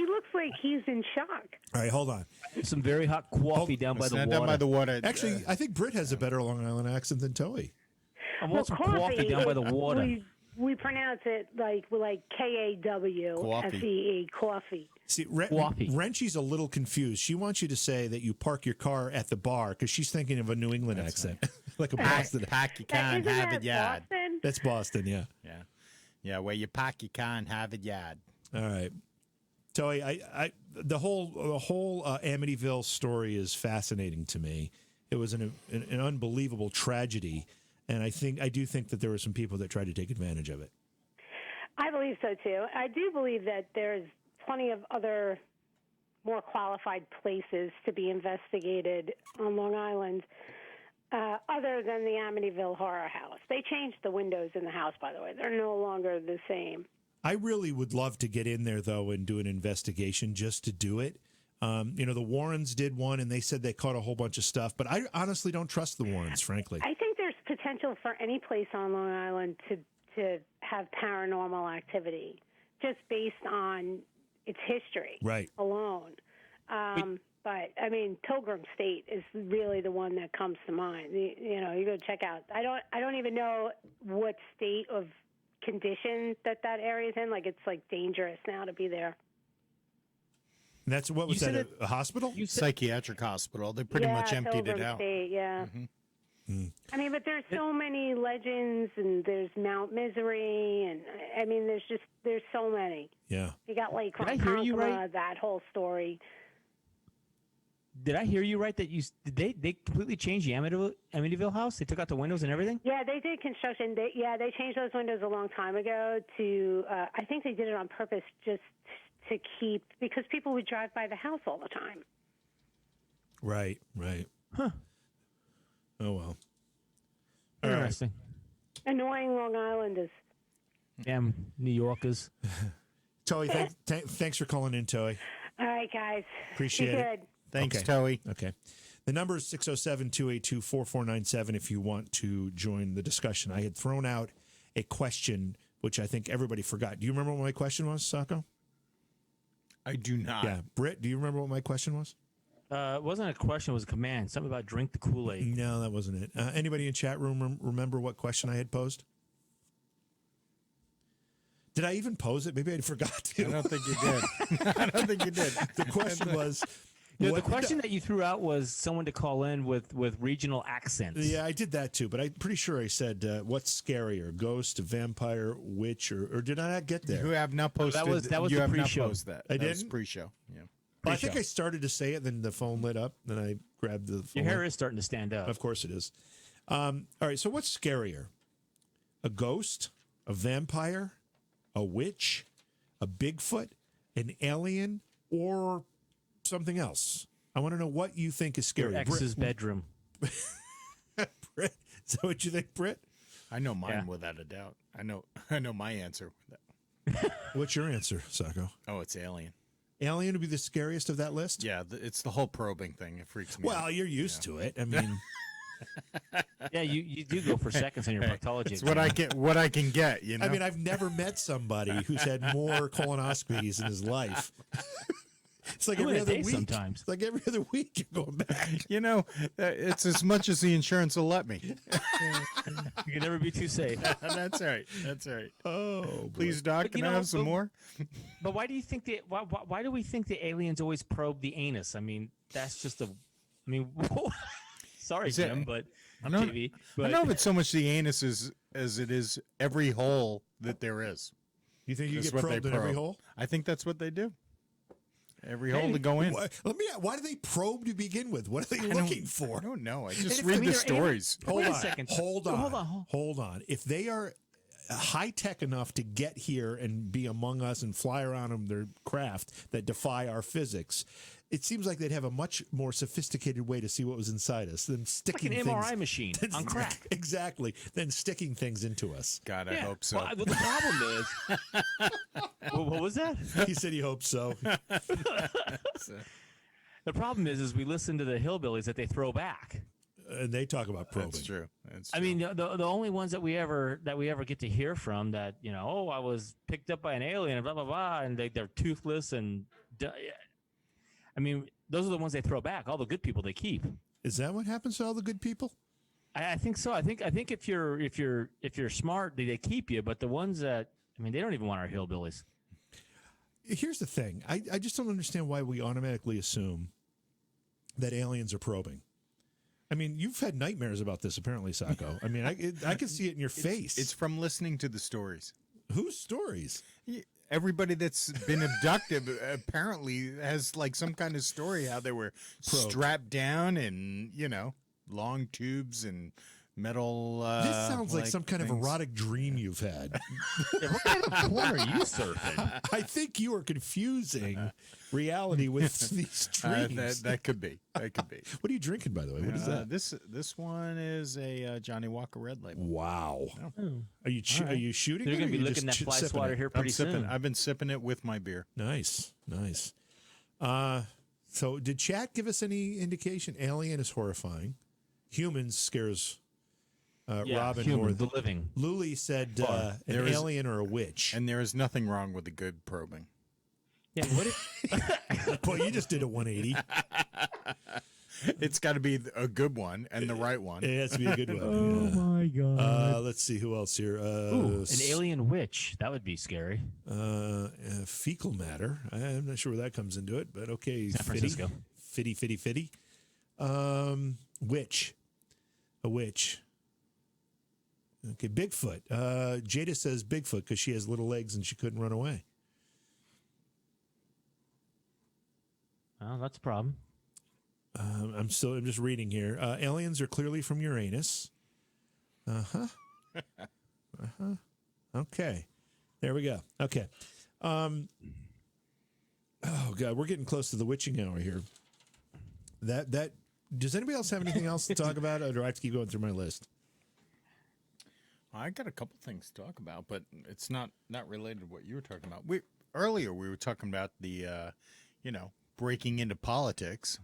G: looks like he's in shock.
A: All right, hold on.
C: Some very hot coffee down by the water.
B: Down by the water.
A: Actually, I think Britt has a better Long Island accent than Toey.
C: I want some coffee down by the water.
G: We pronounce it like KAWFEE, coffee.
A: See, Wrenchy's a little confused. She wants you to say that you park your car at the bar because she's thinking of a New England accent, like a Boston.
B: Pack your car and have it yard.
G: Boston?
A: That's Boston, yeah.
B: Yeah, where you park your car and have it yard.
A: All right. Toey, the whole Amityville story is fascinating to me. It was an unbelievable tragedy. And I do think that there were some people that tried to take advantage of it.
G: I believe so, too. I do believe that there's plenty of other more qualified places to be investigated on Long Island other than the Amityville Horror House. They changed the windows in the house, by the way. They're no longer the same.
A: I really would love to get in there, though, and do an investigation just to do it. The Warrens did one, and they said they caught a whole bunch of stuff. But I honestly don't trust the Warrens, frankly.
G: I think there's potential for any place on Long Island to have paranormal activity just based on its history alone. But, I mean, Pilgrim State is really the one that comes to mind. You go check out. I don't even know what state of condition that area is in. Like, it's, dangerous now to be there.
A: And that's what was that, a hospital?
B: Psychiatric hospital. They pretty much emptied
G: Pilgrim
B: it out.
G: State, yeah.
A: Mm-hmm.
G: I mean, but there's so many legends, and there's Mount Misery, and I mean, there's so many.
A: Yeah.
G: You got Lake
C: Did I hear you right?
G: That whole story.
C: Did I hear you right that they completely changed the Amityville house? They took out the windows and everything?
G: Yeah, they did construction. They changed those windows a long time ago to, I think they did it on purpose just to keep, because people would drive by the house all the time. Right.
A: Huh. Oh, well.
C: Interesting.
G: Annoying Long Islanders.
C: Damn New Yorkers.
A: Toey, thanks for calling in, Toey.
G: All right, guys.
A: Appreciate
G: Be
A: it.
G: good.
B: Thanks,
A: Okay.
B: Toey.
A: Okay. The number is 607-282-4497 if you want to join the discussion. I had thrown out a question, which I think everybody forgot. Do you remember what my question was, Sacco?
B: I do not.
A: Yeah. Britt, do you remember what my question was?
C: It wasn't a question; it was a command. Something about drink the Kool-Aid.
A: No, that wasn't it. Anybody in chat room remember what question I had posed? Did I even pose it? Maybe I forgot to.
B: I don't think you did. I don't think you did.
A: The question was...
C: The question that you threw out was someone to call in with regional accents.
A: Yeah, I did that too, but I'm pretty sure I said, what's scarier, ghost, vampire, witch, or did I not get there?
B: You have not posted.
C: That was
B: you
C: the
B: have
C: pre-show.
B: Not posted that.
A: I
B: That was
A: didn't?
B: pre-show. Yeah.
A: I think I started to say it, then the phone lit up, then I grabbed the phone.
C: Your hair is starting to stand up.
A: Of course it is. All right, so what's scarier? A ghost, a vampire, a witch, a Bigfoot, an alien, or something else? I want to know what you think is scarier.
C: Your ex's bedroom.
A: Britt, is that what you think, Britt?
B: I know mine
C: Yeah.
B: without a doubt. I know my answer.
A: What's your answer, Sacco?
B: Oh, it's alien.
A: Alien would be the scariest of that list?
B: Yeah, it's the whole probing thing. It freaks me out.
A: Well, you're used to it. I mean...
C: Yeah, you do go for seconds on your proctology.
B: It's what I can get, you know.
A: I mean, I've never met somebody who's had more colonoscopies in his life. It's like
C: I
A: every
C: went a
A: other
C: day
A: week.
C: sometimes.
A: It's like every other week you're going back.
B: You know, it's as much as the insurance will let me.
C: You can never be too safe.
B: That's right. That's right.
A: Oh,
B: Please, Doc,
C: But,
B: can
C: you
B: I
C: know,
B: have some more?
C: But why do you think why do we think the aliens always probe the anus? I mean, that's just a. I mean, sorry,
B: Is it-
C: Jim, but
B: I know.
C: JV,
B: I
C: but
B: know if it's so much the anus as it is every hole that there is.
A: You think you
B: That's
A: get
B: what they
A: probed in every
B: probe.
A: hole?
B: I think that's what they do. Every hole to go in.
A: Why do they probe to begin with? What are they looking for?
B: I don't know. I just
A: if
B: read
A: they're
B: the stories.
A: Hold
C: Wait a
A: on.
C: second.
A: Hold on.
C: Hold on.
A: Hold on. If they are high tech enough to get here and be among us and fly around on their craft that defy our physics, it seems like they'd have a much more sophisticated way to see what was inside us than
C: like
A: sticking
C: an
A: things.
C: MRI machine on crack.
A: Exactly. Than sticking things into us.
B: God, I hope so.
C: Well, the problem is, what was that?
A: He said he hopes so.
C: The problem is we listen to the hillbillies that they throw back.
A: And they talk about probing.
B: That's true. That's
C: I
B: true.
C: mean, the only ones that we ever get to hear from that, you know, oh, I was picked up by an alien and blah blah blah, and they're toothless and, I mean, those are the ones they throw back. All the good people they keep.
A: Is that what happens to all the good people?
C: I think so. I think if you're smart, they keep you. But the ones that, I mean, they don't even want our hillbillies.
A: Here's the thing. I just don't understand why we automatically assume that aliens are probing. I mean, you've had nightmares about this, apparently, Sacco. I mean, I can see it in your face.
B: It's from listening to the stories.
A: Whose stories?
B: Everybody that's been abducted apparently has like some kind of story how they were strapped down and, you know, long tubes and metal.
A: This sounds like some kind of
B: things.
A: erotic dream you've had.
C: Yeah, what kind of porn are you surfing?
A: I think you are confusing reality with these dreams.
B: That could be. That could be.
A: What are you drinking, by the way? What is that?
B: This one is a Johnny Walker Red Label.
A: Wow.
C: Oh.
A: Are you shooting?
C: They're
A: it, or
C: going to be
A: you
C: licking that
A: just
C: fly
A: sipping
C: swatter
A: it?
C: here pretty soon.
B: I've been sipping it with my beer.
A: Nice. So did chat give us any indication? Alien is horrifying. Humans scares Robin
C: human,
A: more.
C: the living.
A: Luli said an
B: There is-
A: alien or a witch.
B: And there is nothing wrong with the good probing.
C: Yeah, what if,
A: Boy, you just did a 180.
B: It's got to be a good one and the right one.
A: It has to be a good one.
C: my god!
A: Let's see who else here.
C: Ooh, an alien witch. That would be scary.
A: Fecal matter. I'm not sure where that comes into it, but okay.
C: San Francisco.
A: Fitty. Witch. A witch. Okay, Bigfoot. Jada says Bigfoot because she has little legs and she couldn't run away.
C: Oh, that's a problem.
A: I'm just reading here. Aliens are clearly from Uranus. Okay. There we go. Okay. Oh God, we're getting close to the witching hour here. That does anybody else have anything else to talk about, or do I have to keep going through my list?
B: I got a couple things to talk about, but it's not related to what you were talking about. earlier we were talking about the, breaking into politics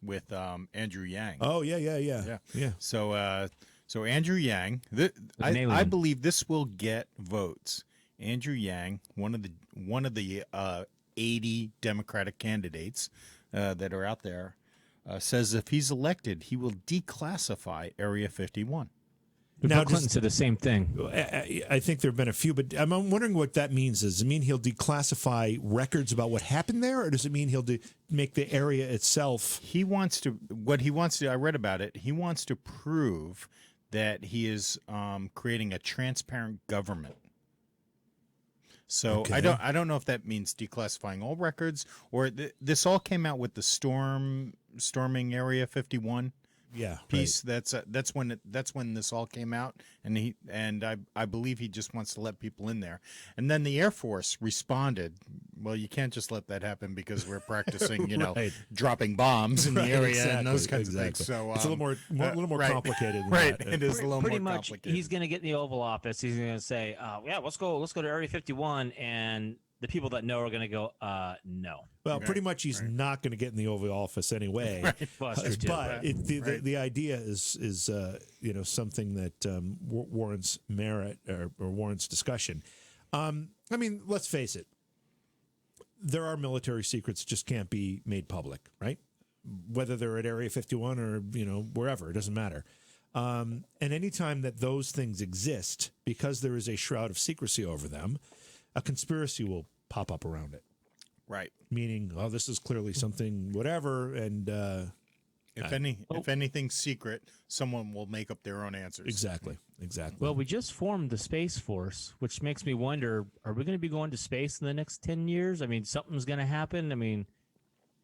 B: with Andrew Yang.
A: Oh yeah.
B: So Andrew Yang,
C: an alien.
B: I believe this will get votes. Andrew Yang, one of the 80 Democratic candidates that are out there, says if he's elected, he will declassify Area 51.
C: Bill Clinton said the same thing.
A: I think there have been a few, but I'm wondering what that means. Does it mean he'll declassify records about what happened there, or does it mean he'll make the area itself?
B: I read about it. He wants to prove that he is creating a transparent government. So
A: Okay.
B: I don't know if that means declassifying all records, or this all came out with the storming Area 51 piece.
A: Right.
B: That's when this all came out, and I believe he just wants to let people in there. And then the Air Force responded, well, you can't just let that happen because we're practicing,
A: Right.
B: dropping bombs in the area
A: exactly,
B: and those kinds
A: exactly.
B: of things. So
A: it's a little more
B: right.
A: complicated than
B: Right,
A: that.
B: it is a little
C: Pretty
B: more
C: much,
B: complicated.
C: he's going to get in the Oval Office. He's going to say, "Yeah, let's go to Area 51," and the people that know are going to go, "No."
A: Well,
B: Okay.
A: pretty much he's not going to get in the Oval Office anyway.
C: Well, that's true, too.
A: But the idea is something that warrants merit or warrants discussion. I mean, let's face it. There are military secrets that just can't be made public, right? Whether they're at Area 51 or wherever, it doesn't matter. And anytime that those things exist, because there is a shroud of secrecy over them, a conspiracy will pop up around it.
B: Right.
A: Meaning, oh, this is clearly something, whatever, and
B: if anything's secret, someone will make up their own answers.
A: exactly.
C: Well, we just formed the Space Force, which makes me wonder, are we going to be going to space in the next 10 years? I mean, something's going to happen. I mean,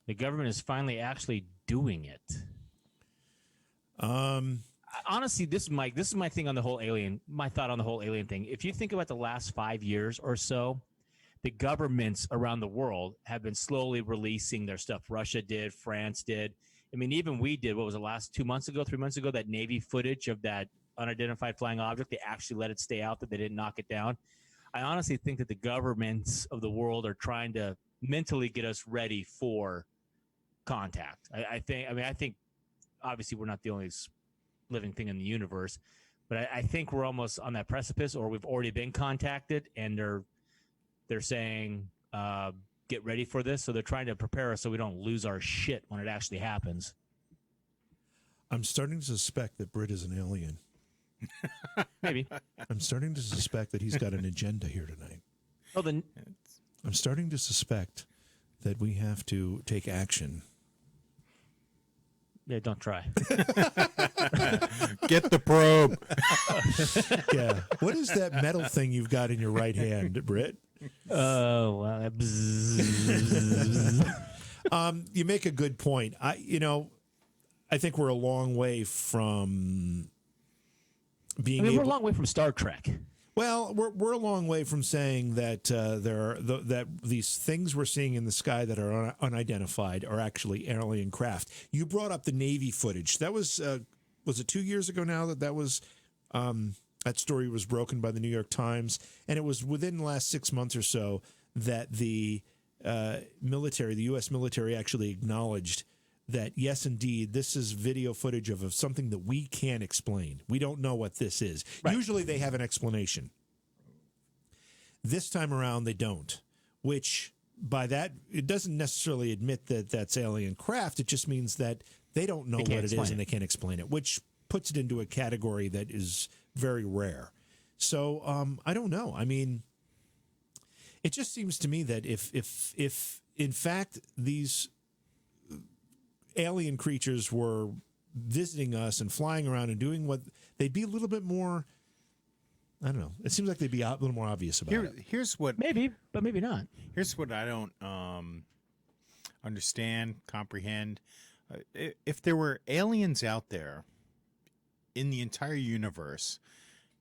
C: the government is finally actually doing it. Honestly, this is my thing on the whole alien, my thought on the whole alien thing. If you think about the last 5 years or so, the governments around the world have been slowly releasing their stuff. Russia did, France did. I mean, even we did, what was it, 3 months ago, that Navy footage of that unidentified flying object. They actually let it stay out, that they didn't knock it down. I honestly think that the governments of the world are trying to mentally get us ready for contact. I think obviously we're not the only living thing in the universe, but I think we're almost on that precipice, or we've already been contacted, and they're saying, get ready for this. So they're trying to prepare us so we don't lose our shit when it actually happens.
A: I'm starting to suspect that Britt is an alien.
C: Maybe.
A: I'm starting to suspect that he's got an agenda here tonight.
C: Oh, then
A: I'm starting to suspect that we have to take action.
C: yeah, don't try.
B: Get the probe.
A: Yeah. What is that metal thing you've got in your right hand, Britt?
C: Oh, well,
A: You make a good point. I think we're a long way from being
C: we're a
A: able.
C: long way from Star Trek.
A: Well, we're a long way from saying that that these things we're seeing in the sky that are unidentified are actually alien craft. You brought up the Navy footage. That was it 2 years ago now that was that story was broken by the New York Times, and it was within the last 6 months or so that the military, the U.S. military, actually acknowledged that, yes, indeed, this is video footage of something that we can't explain. We don't know what this is. Right. Usually they have an explanation. This time around, they don't, which by that, it doesn't necessarily admit that that's alien craft. It just means that they don't know what it is and they can't explain it, which puts it into a category that is very rare. So I don't know. I mean, it just seems to me that if in fact these alien creatures were visiting us and flying around and doing what, they'd be a little bit more, I don't know. It seems like they'd be a little more obvious about it.
B: Here's what
C: Maybe, but maybe not.
B: Here's what I don't understand, comprehend. If there were aliens out there in the entire universe,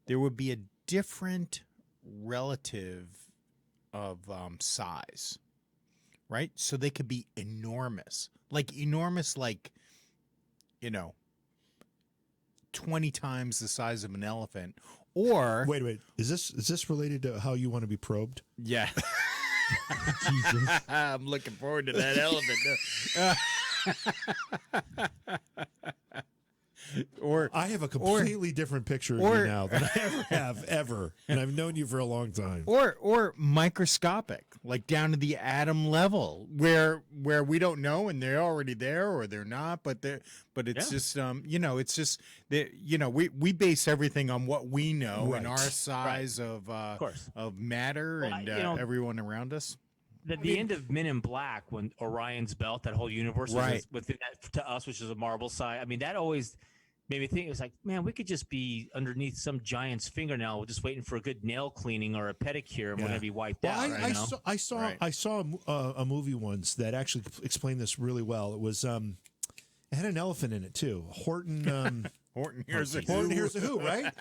B: there would be a different relative of size, right? So they could be enormous, like 20 times the size of an elephant. Or
A: wait, is this related to how you want to be probed?
B: Yeah.
A: Jesus.
B: I'm looking forward to that elephant. Or
A: I have a completely different picture of you now than I ever have, ever. And I've known you for a long time.
B: or microscopic, like down to the atom level, where we don't know and they're already there or they're not, but it's just it's just that we base everything on what we know and our size of matter and everyone around us.
C: The end of Men in Black, when Orion's belt, that whole universe was within that, to us, which is a marble size. I mean, that always made me think, it was like, man, we could just be underneath some giant's fingernail, just waiting for a good nail cleaning or a pedicure, and we're gonna be wiped out.
A: I saw a movie once that actually explained this really well. It was it had an elephant in it too. Horton
B: Hears a
A: Who, right?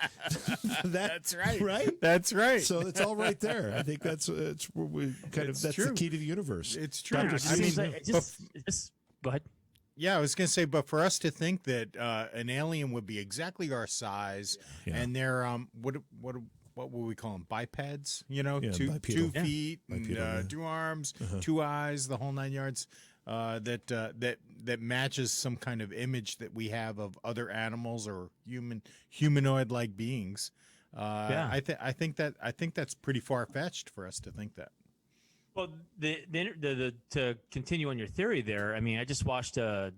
B: That's right.
A: Right?
B: That's right.
A: So it's all right there. I think that's that's the key to the universe.
B: It's true.
A: Dr.
C: Go ahead.
B: Yeah, I was going to say, but for us to think that an alien would be exactly our size, and they're what would we call them? Bipeds, two feet, and, 2 arms, 2 eyes, the whole 9 yards. That matches some kind of image that we have of other animals or humanoid-like beings. I think that's pretty far-fetched for us to think that.
C: Well, to continue on your theory there, I mean, I just watched the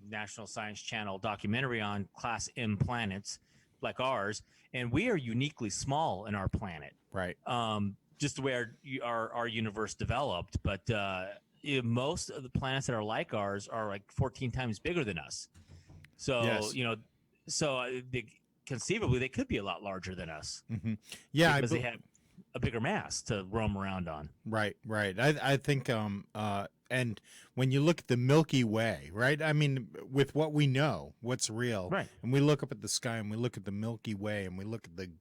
C: National Science Channel documentary on Class M planets like ours, and we are uniquely small in our planet.
B: Right.
C: Just the way our universe developed, but most of the planets that are like ours are like 14 times bigger than us. So conceivably they could be a lot larger than us.
B: Mm-hmm. Yeah,
C: because they have a bigger mass to roam around on.
B: Right. I think, and when you look at the Milky Way, right? I mean, with what we know, what's real,
C: right? And
B: we look up at the sky and we look at the Milky Way and we look at the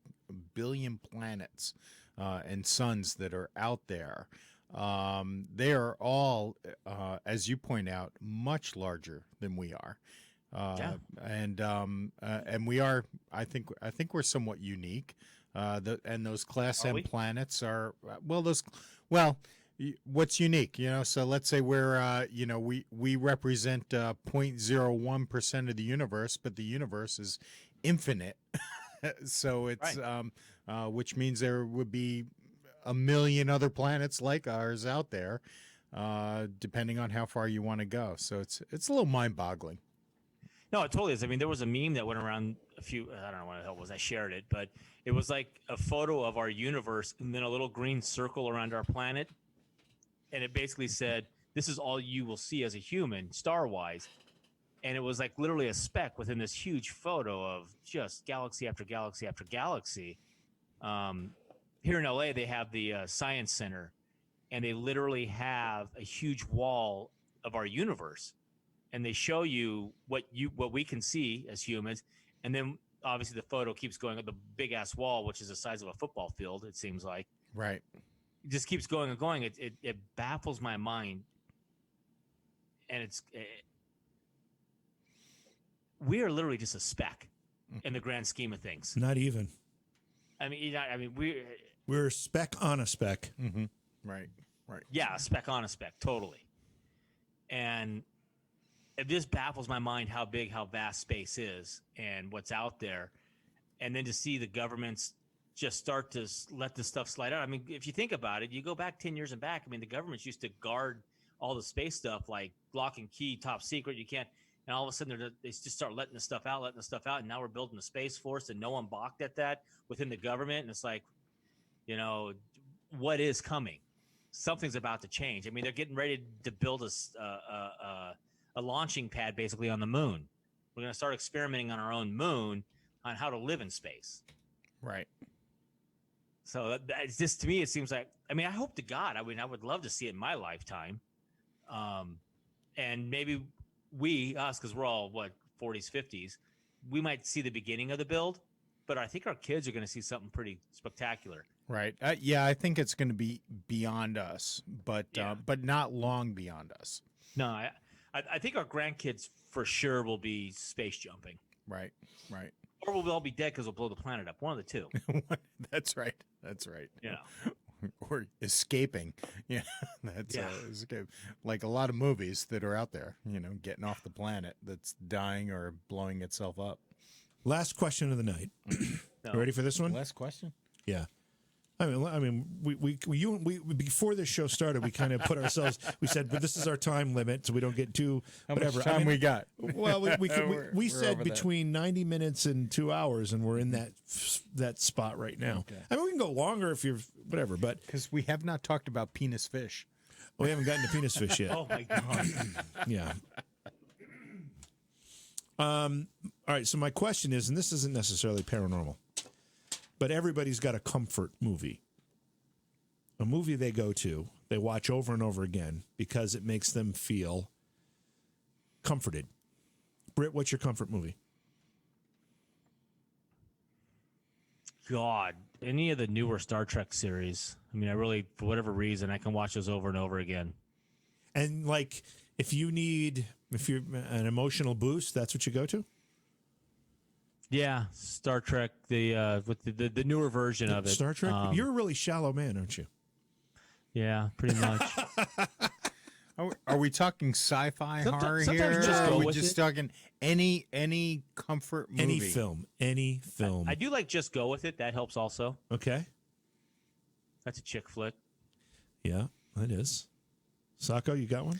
B: billion planets and suns that are out there. They are all, as you point out, much larger than we are. And we are. I think we're somewhat unique. And those Class M planets are what's unique, So let's say we're we represent 0.01% of the universe, but the universe is infinite. So it's which means there would be a million other planets like ours out there, depending on how far you want to go. So it's a little mind-boggling.
C: No, it totally is. I mean, there was a meme that went around I don't know what the hell it was. I shared it, but it was like a photo of our universe and then a little green circle around our planet. And it basically said, this is all you will see as a human, star-wise. And it was like literally a speck within this huge photo of just galaxy after galaxy after galaxy. Here in LA, they have the Science Center, and they literally have a huge wall of our universe. And they show you what we can see as humans, and then obviously the photo keeps going up the big ass wall, which is the size of a football field. It seems like
B: right.
C: It just keeps going and going. It baffles my mind, and we are literally just a speck in the grand scheme of things.
A: Not even.
C: I mean,
A: we're a speck on a speck.
B: Mm-hmm. Right.
C: Yeah, a speck on a speck, totally. And it just baffles my mind how vast space is and what's out there. And then to see the governments just start to let this stuff slide out. I mean, if you think about it, you go back 10 years and back. I mean, the governments used to guard all the space stuff like lock and key, top secret. You can't. And all of a sudden, they just start letting the stuff out. And now we're building a space force, and no one balked at that within the government. And it's like, what is coming? Something's about to change. I mean, they're getting ready to build a launching pad basically on the moon. We're going to start experimenting on our own moon on how to live in space.
B: Right.
C: So it's just, to me, it seems like, I mean, I hope to God, I would love to see it in my lifetime. And maybe us, because we're all 40s, 50s, we might see the beginning of the build, but I think our kids are going to see something pretty spectacular.
B: Right. I think it's going to be beyond us, but not long beyond us.
C: No, I think our grandkids for sure will be space jumping.
B: Right.
C: Or we'll all be dead because we'll blow the planet up. One of the two.
B: That's right. or escaping. Yeah, that's escape. Like a lot of movies that are out there. Getting off the planet that's dying or blowing itself up.
A: Last question of the night.
C: No.
A: You ready for this one?
B: Last question.
A: Yeah. We before this show started, we kind of put ourselves. We said, but this is our time limit, so we don't get too whatever.
B: How much time we got?
A: Well, we
B: We're
A: said
B: over
A: between 90 minutes and 2 hours, and we're in that spot right now.
B: Okay.
A: I mean, we can go longer if you're whatever, but
B: Because we have not talked about penis fish.
A: we haven't gotten to penis fish yet.
C: Oh my god.
A: Yeah. All right. So my question is, and this isn't necessarily paranormal, but everybody's got a comfort movie. A movie they go to, they watch over and over again because it makes them feel comforted. Britt, what's your comfort movie?
C: God, any of the newer Star Trek series. I mean, I really, for whatever reason, I can watch those over and over again.
A: And like, if you're an emotional boost, that's what you go to?
C: Yeah, Star Trek, with the newer version of it.
A: Star Trek? You're a really shallow man, aren't you?
C: Yeah, pretty much.
B: Are we talking sci-fi horror here?
C: Just
B: or
C: go
B: are we
C: with
B: just
C: it.
B: talking any comfort movie?
A: Any film.
C: I do like Just Go With It. That helps also.
A: Okay.
C: That's a chick flick.
A: Yeah, that is. Sacco, you got one?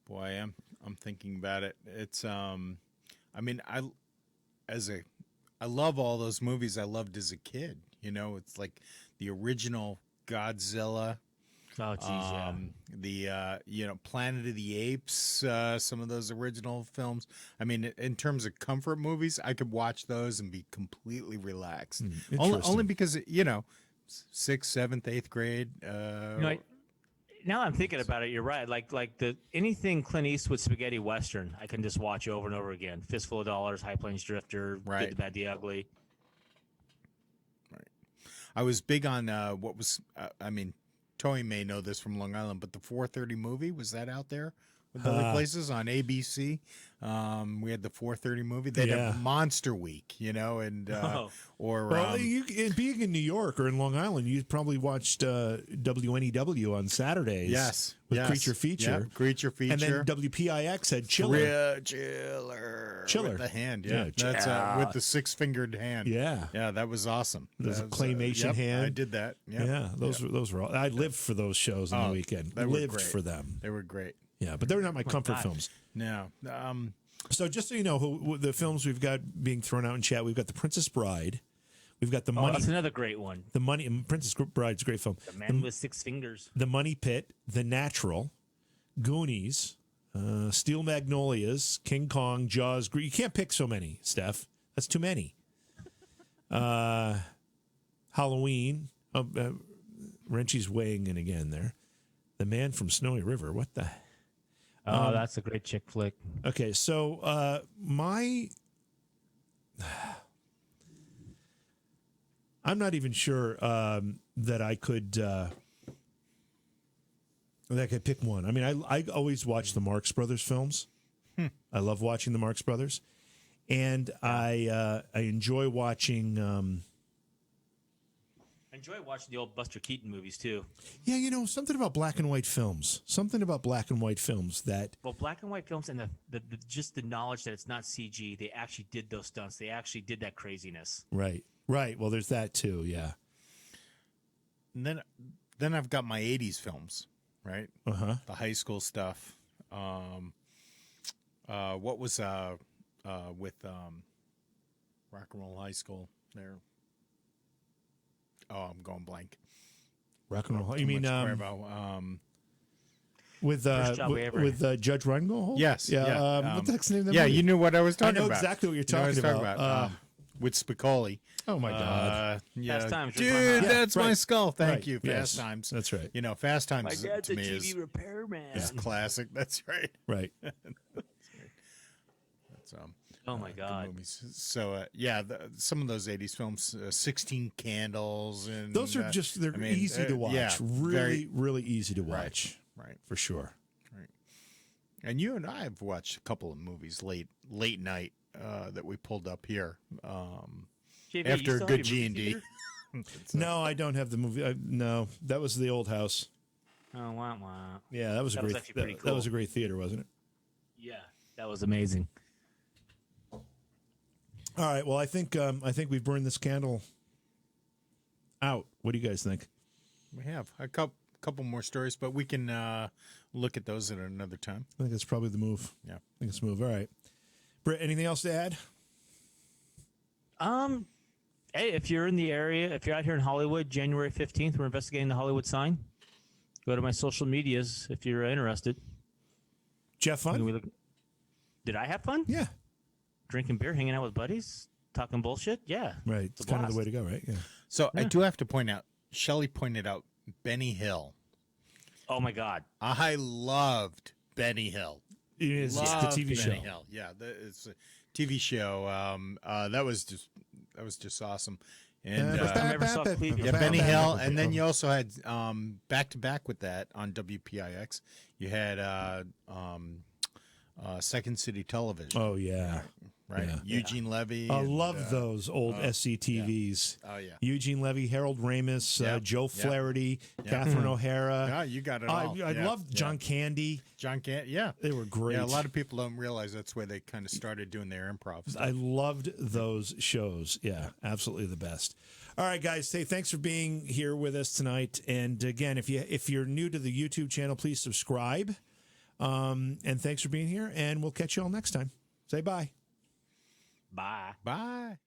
B: Boy, I'm thinking about it. It's I mean, I love all those movies I loved as a kid. It's like the original Godzilla.
C: Oh, geez,
B: The Planet of the Apes, some of those original films. I mean, in terms of comfort movies, I could watch those and be completely relaxed. Only because 6th, 7th, 8th grade.
C: Now I'm thinking about it. You're right. Like anything Clint Eastwood spaghetti western, I can just watch over and over again. Fistful of Dollars, High Plains Drifter,
B: Right.
C: Good, the Bad, the Ugly.
B: Right. I was big on what was. Toey may know this from Long Island, but the 4:30 movie, was that out there with other places on ABC? We had the 4:30 movie. They'd have Monster Week, and
A: being in New York or in Long Island, you probably watched WNEW on Saturdays.
B: Yes,
A: with Creature Feature.
B: Yep, Creature Feature,
A: and then WPIX had Chiller.
B: Chiller with the hand. Yeah, that's with the 6-fingered hand.
A: Yeah,
B: that was awesome.
A: There's a claymation hand.
B: I did that.
A: Yeah, those were all. I lived for those shows on the weekend. Lived for them.
B: They were great.
A: Yeah, but they were not my comfort films.
B: No.
A: So just so you know, who the films we've got being thrown out in chat, we've got The Princess Bride. We've got The Money.
C: That's another great one.
A: Princess Bride's a great film.
C: The Man with 6 Fingers.
A: The Money Pit, The Natural, Goonies, Steel Magnolias, King Kong, Jaws. You can't pick so many, Steph. That's too many. Halloween. Wrenchy's weighing in again there. The Man from Snowy River. What the?
C: Oh, that's a great chick flick.
A: Okay, so I'm not even sure that I could pick one. I mean, I always watch the Marx Brothers films. I love watching the Marx Brothers, and I enjoy watching.
C: I enjoy watching the old Buster Keaton movies too.
A: Yeah, something about black and white films. That.
C: Well, black and white films and the just the knowledge that it's not CG. They actually did those stunts. They actually did that craziness.
A: Right. Well, there's that too. Yeah.
B: And then I've got my 80s films, right?
A: Uh-huh.
B: The high school stuff. What was with Rock and Roll High School there? Oh, I'm going blank.
A: Rock and Roll. You mean with Judge Reingold?
B: Yes.
A: Yeah. What the heck's the name of that movie?
B: You knew what I was talking about.
A: I know exactly what you're talking about.
B: With Spicoli.
A: Oh my God!
C: Fast Times,
B: dude, that's my
A: right.
B: skull. Thank
A: Right.
B: you,
A: Yes.
B: Fast Times.
A: That's right.
B: Fast Times.
C: My dad's
B: to
C: a
B: me
C: TV
B: is
C: repairman.
B: classic. That's right.
A: Right.
B: That's
C: Oh my
B: good
C: God!
B: movies. So some of those 80s films, 16 Candles, and
A: Those are they're easy to watch.
B: Yeah,
A: really easy to watch.
B: Right.
A: For sure.
B: Right. And you and I have watched a couple of movies late night that we pulled up here
C: JV,
B: after
C: you
B: a
C: still
B: good
C: have your movie
B: G&D.
C: theater?
A: No, I don't have the movie. No, that was the old house.
C: Oh, wah, wah.
A: Yeah, that was a
C: That was
A: great.
C: actually pretty
A: That
C: cool.
A: was a great theater, wasn't it?
C: Yeah, that was amazing.
A: All right. Well, I think we've burned this candle out. What do you guys think?
B: We have a couple more stories, but we can look at those at another time.
A: I think that's probably the move.
B: Yeah.
A: I think it's the move. All right. Britt, anything else to add?
C: Hey, if you're in the area, if you're out here in Hollywood, January 15th, we're investigating the Hollywood sign. Go to my social medias if you're interested.
A: Jeff, fun?
C: Did I have fun?
A: Yeah.
C: Drinking beer, hanging out with buddies, talking bullshit? Yeah.
A: Right. It's
C: a
A: kind of the
C: blast.
A: way to go, right? Yeah.
B: So I do have to point out, Shelley pointed out Benny Hill.
C: Oh, my God.
B: I loved Benny Hill.
A: It is. It's the
B: Loved
A: TV show.
B: Benny Hill. Yeah, it's a TV show. That was just awesome. And
C: I ever saw Cleve.
B: yeah, Benny Hill, and then you also had back to back with that on WPIX. You had Second City Television.
A: Oh, yeah.
B: Right,
A: yeah.
B: Eugene Levy.
A: I
B: and,
A: love those old SCTVs.
B: Oh yeah,
A: Eugene Levy, Harold Ramis, Joe Flaherty, Catherine O'Hara.
B: yeah, you got it all.
A: I loved John Candy.
B: John Candy. Yeah,
A: They were great.
B: yeah. A lot of people don't realize that's where they kind of started doing their improv stuff.
A: I loved those shows. Yeah, absolutely the best. All right, guys. Hey, thanks for being here with us tonight. And again, if you're new to the YouTube channel, please subscribe. And thanks for being here. And we'll catch you all next time. Say bye.
C: Bye.
B: Bye.